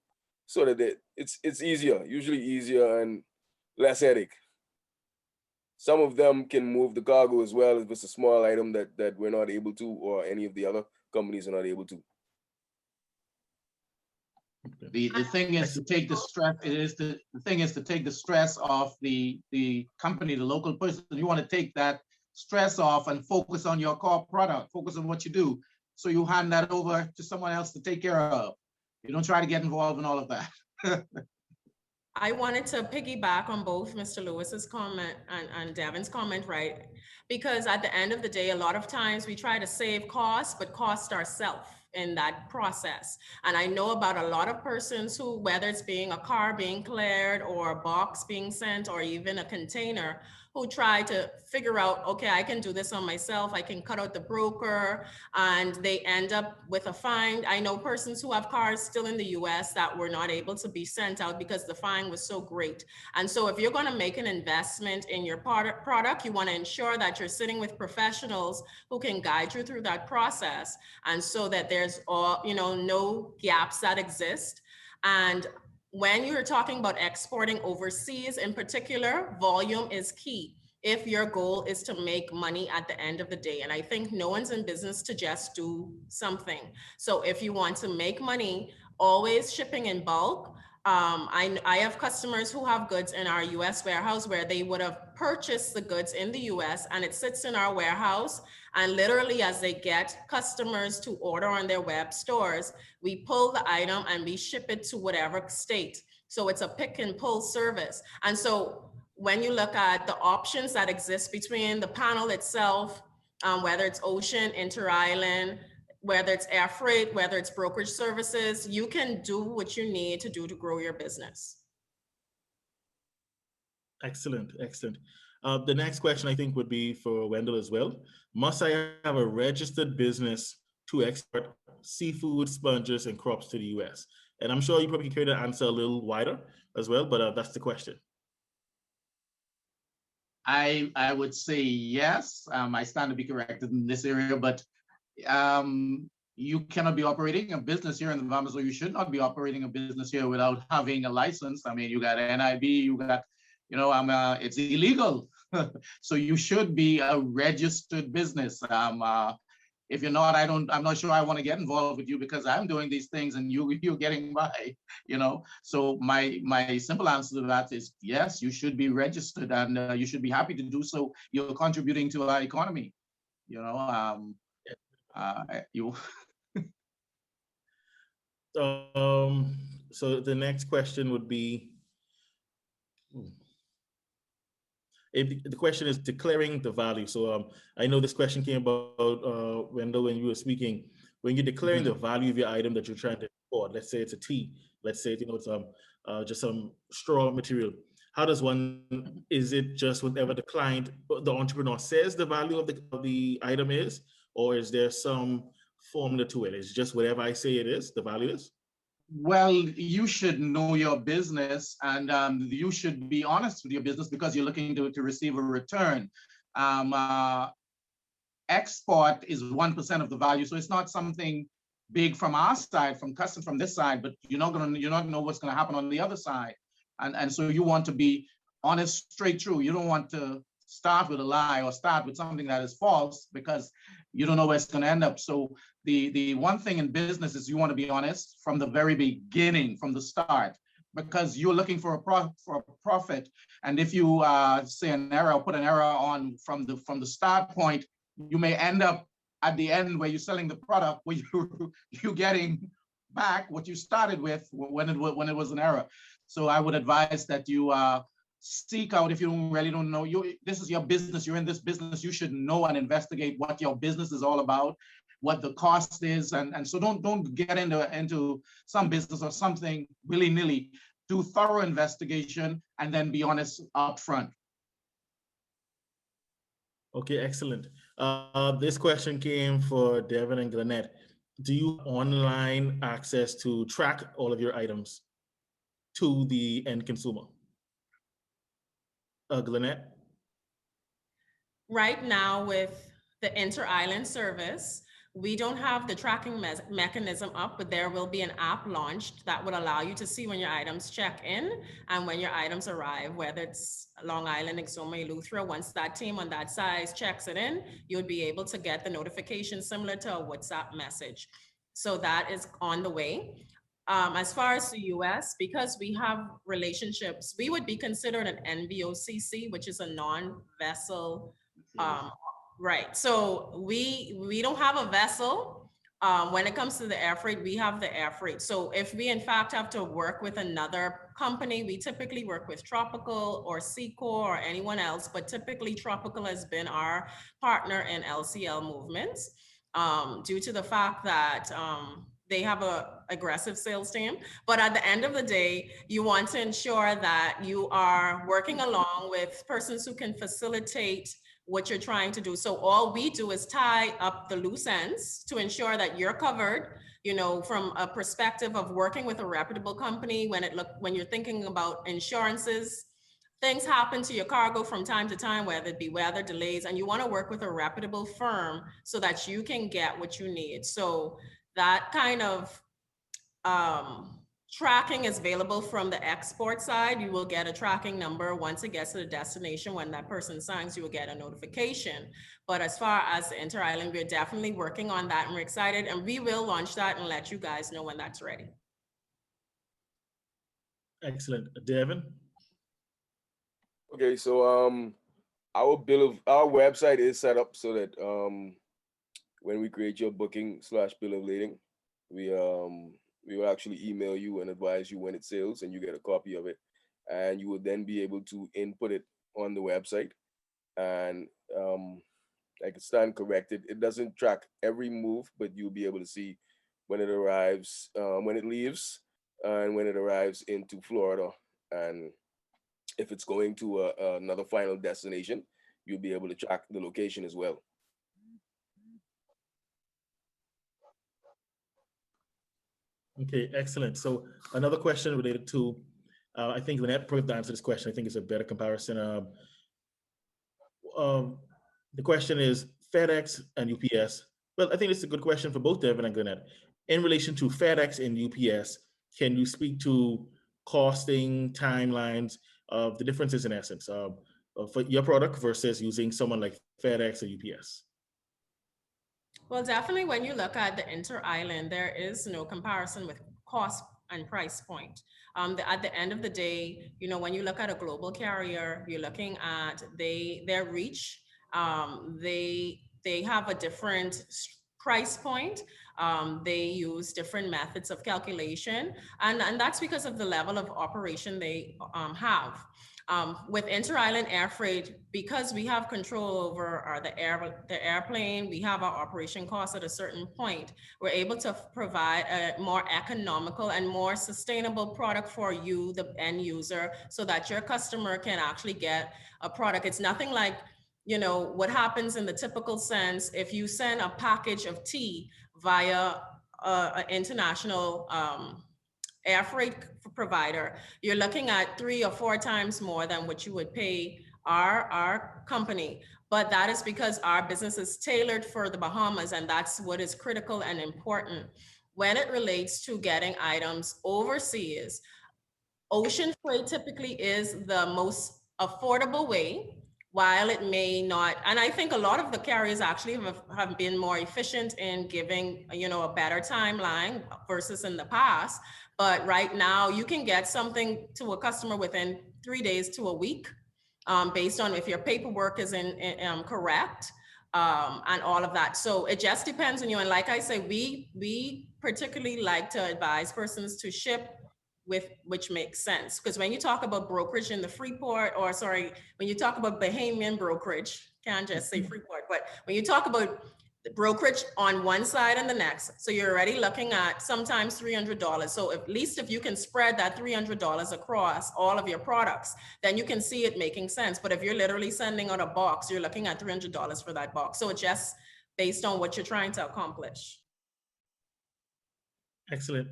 so that it's easier, usually easier and less headache. Some of them can move the cargo as well if it's a small item that we're not able to, or any of the other companies are not able to. The thing is to take the stress. The thing is to take the stress off the company, the local person. You want to take that stress off and focus on your core product, focus on what you do. So you hand that over to someone else to take care of. You don't try to get involved in all of that. I wanted to piggyback on both Mr. Lewis's comment and Devin's comment, right? Because at the end of the day, a lot of times we try to save costs, but cost ourselves in that process. And I know about a lot of persons who, whether it's being a car being cleared or a box being sent or even a container, who try to figure out, okay, I can do this on myself. I can cut out the broker, and they end up with a fine. I know persons who have cars still in the US that were not able to be sent out because the fine was so great. And so if you're gonna make an investment in your product, you wanna ensure that you're sitting with professionals who can guide you through that process, and so that there's no gaps that exist. And when you're talking about exporting overseas in particular, volume is key if your goal is to make money at the end of the day. And I think no one's in business to just do something. So if you want to make money, always shipping in bulk. I have customers who have goods in our US warehouse where they would have purchased the goods in the US and it sits in our warehouse. And literally, as they get customers to order on their web stores, we pull the item and we ship it to whatever state. So it's a pick and pull service. And so when you look at the options that exist between the panel itself, whether it's ocean, inter-island, whether it's air freight, whether it's brokerage services, you can do what you need to do to grow your business. Excellent, excellent. The next question I think would be for Wendell as well. Must I have a registered business to export seafood, sponges, and crops to the US? And I'm sure you probably can answer a little wider as well, but that's the question. I would say yes. I stand to be corrected in this area, but you cannot be operating a business here in the Bahamas, or you should not be operating a business here without having a license. I mean, you got NIB, you got, it's illegal. So you should be a registered business. If you're not, I'm not sure I want to get involved with you because I'm doing these things and you're getting by, So my simple answer to that is yes, you should be registered, and you should be happy to do so. You're contributing to our economy, So the next question would be, the question is declaring the value. So I know this question came about, Wendell, when you were speaking. When you're declaring the value of your item that you're trying to export, let's say it's a tea, let's say it's just some straw material. How does one, is it just whatever the client, the entrepreneur says the value of the item is, or is there some formula to it? Is it just whatever I say it is, the value is? Well, you should know your business, and you should be honest with your business because you're looking to receive a return. Export is 1% of the value, so it's not something big from our side, from custom from this side, but you're not know what's gonna happen on the other side, and so you want to be honest, straight through. You don't want to start with a lie or start with something that is false because you don't know where it's going to end up. So the one thing in business is you want to be honest from the very beginning, from the start, because you're looking for a profit. And if you say an error, or put an error on from the start point, you may end up at the end where you're selling the product where you're getting back what you started with when it was an error. So I would advise that you seek out, if you don't know, this is your business, you're in this business, you should know and investigate what your business is all about, what the cost is, and so don't get into some business or something willy-nilly. Do thorough investigation and then be honest up front. Okay, excellent. This question came for Devin and Glenette. Do you have online access to track all of your items to the end consumer? Glenette? Right now with the inter-island service, we don't have the tracking mechanism up, but there will be an app launched that would allow you to see when your items check in and when your items arrive, whether it's Long Island, Exuma, Eleuthera. Once that team on that size checks it in, you would be able to get the notification similar to a WhatsApp message. So that is on the way. As far as the US, because we have relationships, we would be considered an NVOCC, which is a non-vessel. Right. So we don't have a vessel. When it comes to the air freight, we have the air freight. So if we in fact have to work with another company, we typically work with Tropical or Secor or anyone else, but typically Tropical has been our partner in LCL movements, due to the fact that they have a aggressive sales team. But at the end of the day, you want to ensure that you are working along with persons who can facilitate what you're trying to do. So all we do is tie up the loose ends to ensure that you're covered, you know, from a perspective of working with a reputable company. When you're thinking about insurances, things happen to your cargo from time to time, whether it be weather delays, and you want to work with a reputable firm so that you can get what you need. So that kind of tracking is available from the export side. You will get a tracking number once it gets to the destination. When that person signs, you will get a notification. But as far as the inter-island, we're definitely working on that and we're excited, and we will launch that and let you guys know when that's ready. Excellent. Devin? Okay, so our website is set up so that when we create your booking/bill of lading, we will actually email you and advise you when it sails, and you get a copy of it, and you will then be able to input it on the website. And I can stand corrected, it doesn't track every move, but you'll be able to see when it arrives, when it leaves, and when it arrives into Florida. And if it's going to another final destination, you'll be able to track the location as well. Okay, excellent. So another question related to, I think Lynette probably answered this question. I think it's a better comparison. The question is FedEx and UPS. Well, I think it's a good question for both Devin and Lynette. In relation to FedEx and UPS, can you speak to costing, timelines, of the differences in essence for your product versus using someone like FedEx or UPS? Well, definitely when you look at the inter-island, there is no comparison with cost and price point. At the end of the day, you know, when you look at a global carrier, you're looking at their reach. They have a different price point. They use different methods of calculation, and that's because of the level of operation they have. With inter-island air freight, because we have control over the airplane, we have our operation costs at a certain point, we're able to provide a more economical and more sustainable product for you, the end user, so that your customer can actually get a product. It's nothing like, you know, what happens in the typical sense, if you send a package of tea via an international air freight provider, you're looking at 3 or 4 times more than what you would pay our company. But that is because our business is tailored for the Bahamas, and that's what is critical and important. When it relates to getting items overseas, ocean freight typically is the most affordable way, while it may not. And I think a lot of the carriers actually have been more efficient in giving, you know, a better timeline versus in the past. But right now you can get something to a customer within 3 days to a week, based on if your paperwork is correct, and all of that. So it just depends on you. And like I say, we particularly like to advise persons to ship with which makes sense. Because when you talk about brokerage in the Freeport, or sorry, when you talk about Bahamian brokerage, can't just say Freeport, but when you talk about brokerage on one side and the next. So you're already looking at sometimes $300. So at least if you can spread that $300 across all of your products, then you can see it making sense. But if you're literally sending out a box, you're looking at $300 for that box. So it's just based on what you're trying to accomplish. Excellent.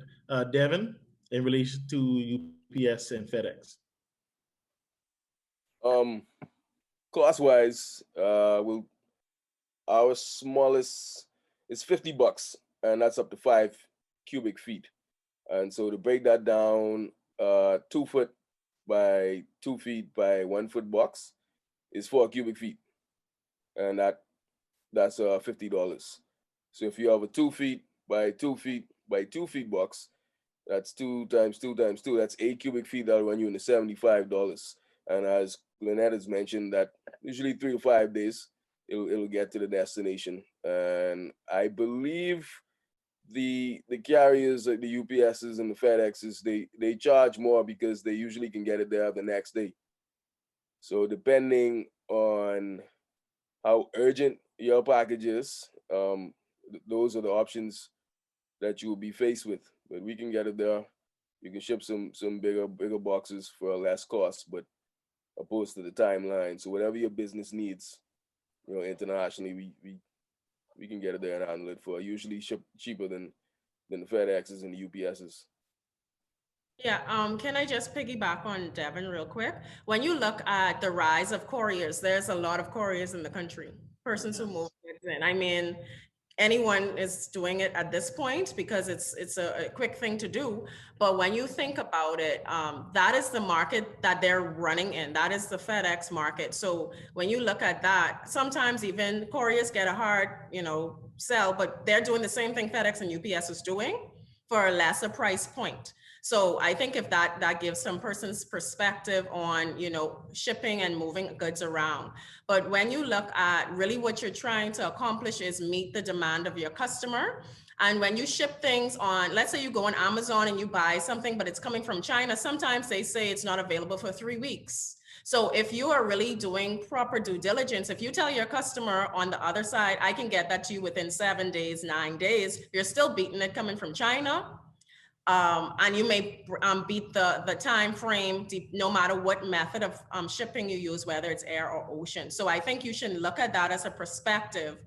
Devin, in relation to UPS and FedEx. Cost-wise, our smallest is $50, and that's up to 5 cubic feet. And so to break that down, 2 foot by 2 feet by 1 foot box is 4 cubic feet, and that's $50. So if you have a 2 feet by 2 feet by 2 feet box, that's 2 times 2 times 2. That's 8 cubic feet. That'll run you into $75. And as Lynette has mentioned, that usually 3 to 5 days, it'll get to the destination. And I believe the carriers, like the UPSs and the FedExes, they charge more because they usually can get it there the next day. So depending on how urgent your package is, those are the options that you will be faced with. But we can get it there. You can ship some bigger boxes for less cost, but opposed to the timeline. So whatever your business needs, internationally, we can get it there and handle it for usually cheaper than the FedExes and the UPSs. Yeah, can I just piggyback on Devin real quick? When you look at the rise of couriers, there's a lot of couriers in the country, persons who move goods in. I mean, anyone is doing it at this point because it's a quick thing to do. But when you think about it, that is the market that they're running in. That is the FedEx market. So when you look at that, sometimes even couriers get a hard, sell, but they're doing the same thing FedEx and UPS is doing for a lesser price point. So I think if that gives some person's perspective on, shipping and moving goods around. But when you look at really what you're trying to accomplish is meet the demand of your customer. And when you ship things on, let's say you go on Amazon and you buy something, but it's coming from China, sometimes they say it's not available for 3 weeks. So if you are really doing proper due diligence, if you tell your customer on the other side, I can get that to you within 7 days, 9 days, you're still beating it coming from China. And you may beat the time frame no matter what method of shipping you use, whether it's air or ocean. So I think you should look at that as a perspective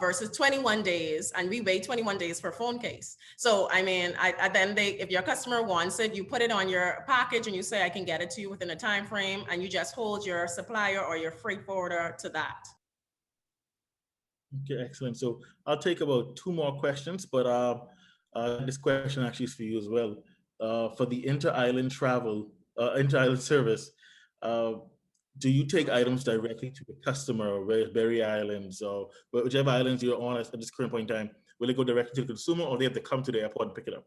versus 21 days, and we wait 21 days for a phone case. So I mean, then if your customer wants it, you put it on your package and you say, I can get it to you within a time frame, and you just hold your supplier or your freight forwarder to that. Okay, excellent. So I'll take about 2 more questions, but this question actually is for you as well. For the inter-island travel, inter-island service, do you take items directly to the customer, or Berry Islands, or whichever islands you're on at this current point in time? Will it go directly to the consumer, or they have to come to the airport and pick it up?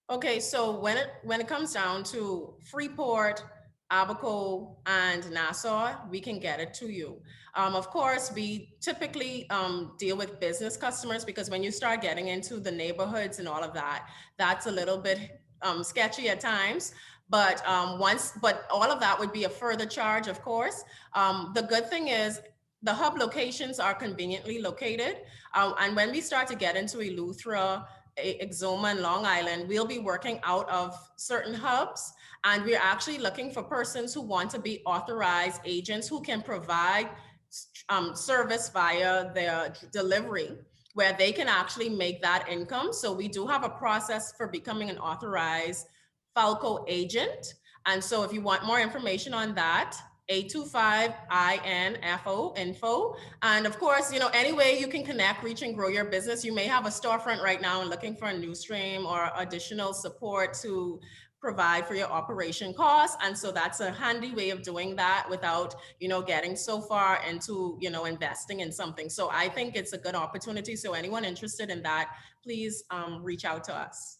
Okay, so when it comes down to Freeport, Abaco, and Nassau, we can get it to you. Of course, we typically deal with business customers, because when you start getting into the neighborhoods and all of that, that's a little bit sketchy at times. But but all of that would be a further charge, of course. The good thing is the hub locations are conveniently located. And when we start to get into Eleuthera, Exuma, and Long Island, we'll be working out of certain hubs, and we're actually looking for persons who want to be authorized agents who can provide service via their delivery, where they can actually make that income. So we do have a process for becoming an authorized Falco agent. And so if you want more information on that, 825-INFO info. And of course, any way you can connect, reach, and grow your business. You may have a storefront right now and looking for a new stream or additional support to provide for your operation costs. And so that's a handy way of doing that without, getting so far into, investing in something. So I think it's a good opportunity. So anyone interested in that, please reach out to us.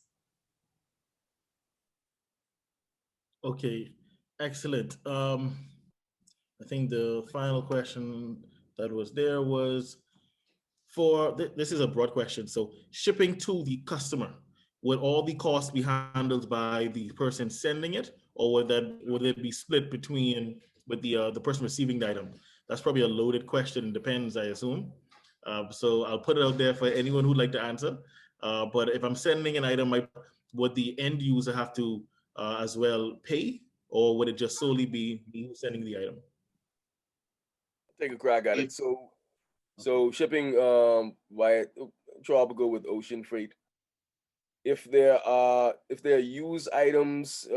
Okay, excellent. I think the final question that was there was this is a broad question. So shipping to the customer, would all the costs be handled by the person sending it, or would it be split with the person receiving the item? That's probably a loaded question. Depends, I assume. So I'll put it out there for anyone who'd like to answer. But if I'm sending an item, would the end user have to as well pay, or would it just solely be me sending the item? Take a crack at it. If- So shipping via tropical with ocean freight. If there are used items,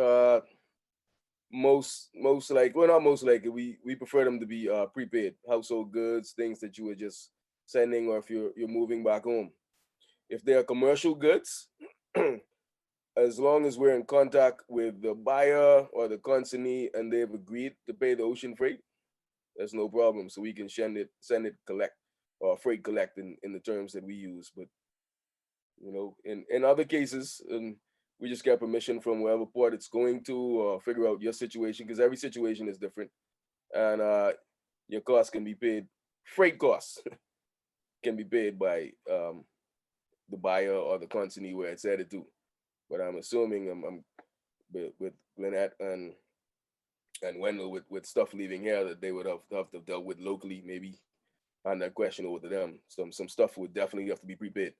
most like, well, not most likely, we prefer them to be prepaid household goods, things that you were just sending, or if you're moving back home. If they are commercial goods, as long as we're in contact with the buyer or the consignee and they've agreed to pay the ocean freight, that's no problem. So we can send it collect, or freight collect in the terms that we use. But in other cases, we just get permission from wherever port it's going to, or figure out your situation, because every situation is different, and your costs can be paid. Freight costs can be paid by the buyer or the consignee where it's headed to. But I'm assuming I'm with Lynette and Wendell with stuff leaving here that they would have to dealt with locally, maybe on that question over to them. Some stuff would definitely have to be prepaid.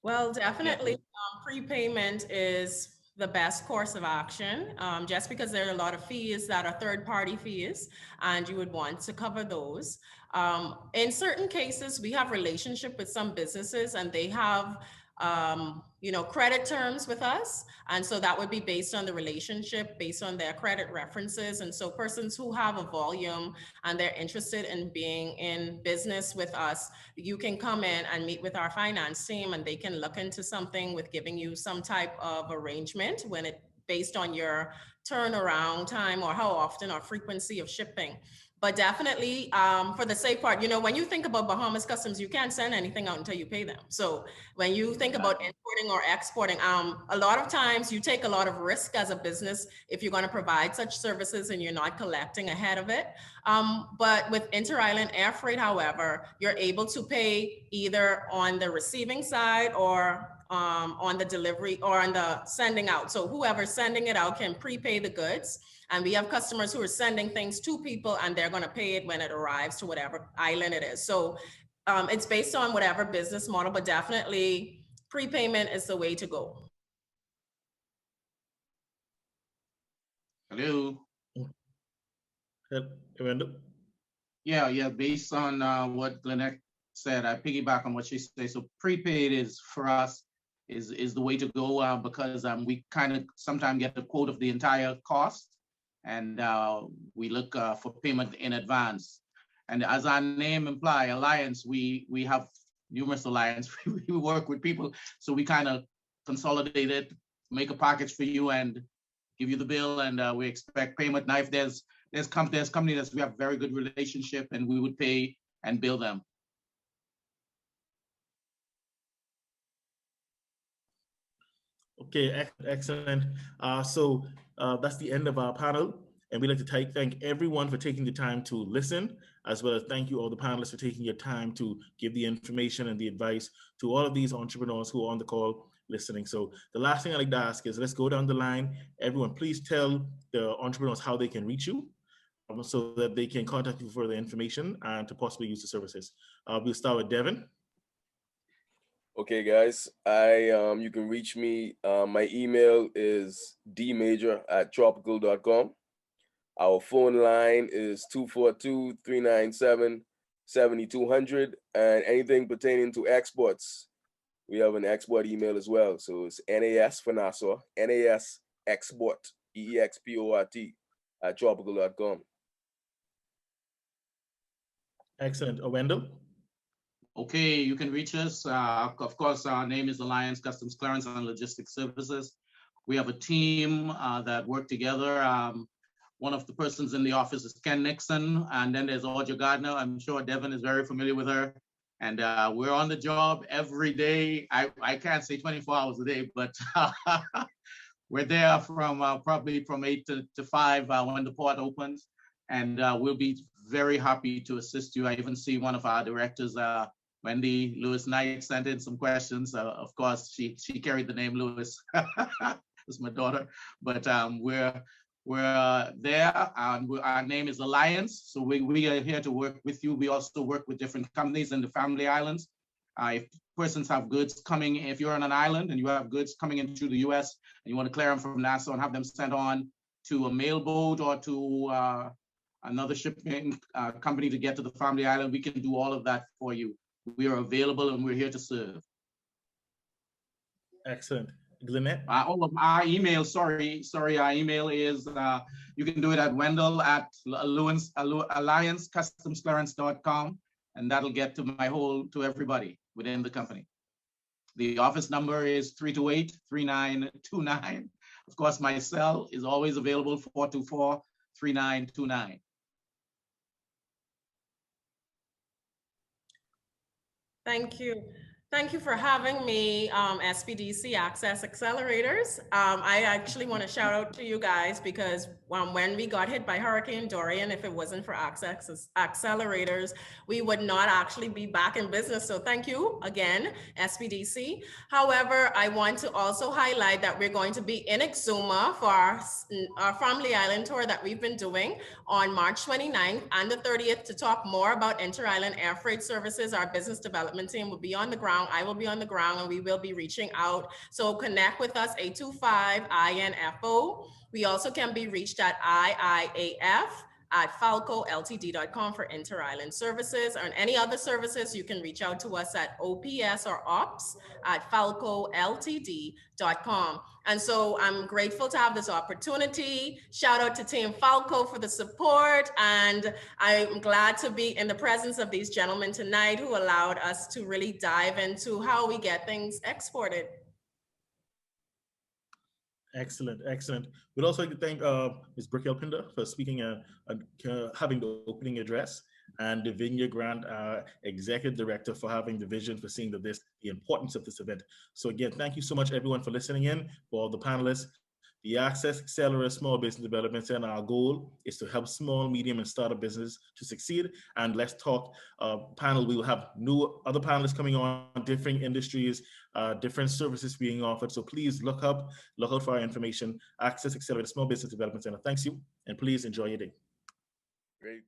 Well, definitely, prepayment is the best course of action, just because there are a lot of fees that are third-party fees, and you would want to cover those. In certain cases, we have relationship with some businesses, and they have credit terms with us. And so that would be based on the relationship, based on their credit references. And so persons who have a volume and they're interested in being in business with us, you can come in and meet with our finance team, and they can look into something with giving you some type of arrangement based on your turnaround time or how often or frequency of shipping. But definitely, for the safe part, when you think about Bahamas Customs, you can't send anything out until you pay them. So when you think about importing or exporting, a lot of times you take a lot of risk as a business if you're going to provide such services and you're not collecting ahead of it. But with inter-island air freight, however, you're able to pay either on the receiving side or on the delivery or on the sending out. So whoever's sending it out can prepay the goods. And we have customers who are sending things to people, and they're going to pay it when it arrives to whatever island it is. So it's based on whatever business model, but definitely prepayment is the way to go. Hello. Wendell? Yeah. Based on what Lynette said, I piggyback on what she said. So prepaid is for us is the way to go, because we kind of sometimes get the quote of the entire cost, and we look for payment in advance. And as our name imply, Alliance, we have numerous alliance. We work with people, so we kind of consolidate it, make a package for you, and give you the bill, and we expect payment. Now, if there's companies that we have very good relationship, and we would pay and bill them. Okay, excellent. So that's the end of our panel. And we'd like to thank everyone for taking the time to listen, as well as thank you all the panelists for taking your time to give the information and the advice to all of these entrepreneurs who are on the call listening. So the last thing I'd like to ask is, let's go down the line. Everyone, please tell the entrepreneurs how they can reach you, so that they can contact you for the information and to possibly use the services. We'll start with Devin. Okay, guys, you can reach me. My email is dmajor@tropical.com. Our phone line is 242-397-7200. And anything pertaining to exports, we have an export email as well. So it's NAS for Nassau, NAS export, EEXPORT @tropical.com. Excellent. Wendell? Okay, you can reach us. Of course, our name is Alliance Customs Clearance and Logistics Services. We have a team that work together. One of the persons in the office is Ken Nixon, and then there's Audrey Gardner. I'm sure Devin is very familiar with her. And we're on the job every day. I can't say 24 hours a day, but we're there from probably from 8 to 5 when the port opens. And we'll be very happy to assist you. I even see one of our directors, Wendy Lewis Knight, sent in some questions. Of course, she carried the name Lewis. It's my daughter, but we're We're there, and our name is Alliance. So we are here to work with you. We also work with different companies in the Family Islands. If persons have goods coming, if you're on an island and you have goods coming into the US and you want to clear them from Nassau and have them sent on to a mailboat or to another shipping company to get to the Family Island, we can do all of that for you. We are available and we're here to serve. Excellent. Lynette? Our email, sorry, our email is, you can do it at Wendell at alliancecustomsclearance.com, and that'll get to to everybody within the company. The office number is 328-3929. Of course, my cell is always available, 424-3929. Thank you. Thank you for having me, SPDC Access Accelerators. I actually want to shout out to you guys because when we got hit by Hurricane Dorian, if it wasn't for Access Accelerators, we would not actually be back in business. So thank you again, SPDC. However, I want to also highlight that we're going to be in Exuma for our Family Island tour that we've been doing on March 29th and the 30th to talk more about inter-island air freight services. Our business development team will be on the ground. I will be on the ground and we will be reaching out. So connect with us, 825-INFO. We also can be reached at IIAF@falcoltd.com for inter-island services, or any other services. You can reach out to us at OPS or ops@falcoltd.com. And so I'm grateful to have this opportunity. Shout out to Team Falco for the support. And I'm glad to be in the presence of these gentlemen tonight who allowed us to really dive into how we get things exported. Excellent, excellent. We'd also like to thank Ms. Brickell Pinder for speaking and having the opening address, and the Vineyard Grant Executive Director for having the vision for seeing the importance of this event. So again, thank you so much everyone for listening in, for all the panelists. The Access Accelerator Small Business Development Center, our goal is to help small, medium, and startup business to succeed. And let's talk panel. We will have other panelists coming on, different industries, different services being offered. So please look out for our information. Access Accelerator Small Business Development Center. Thanks you, and please enjoy your day. Great.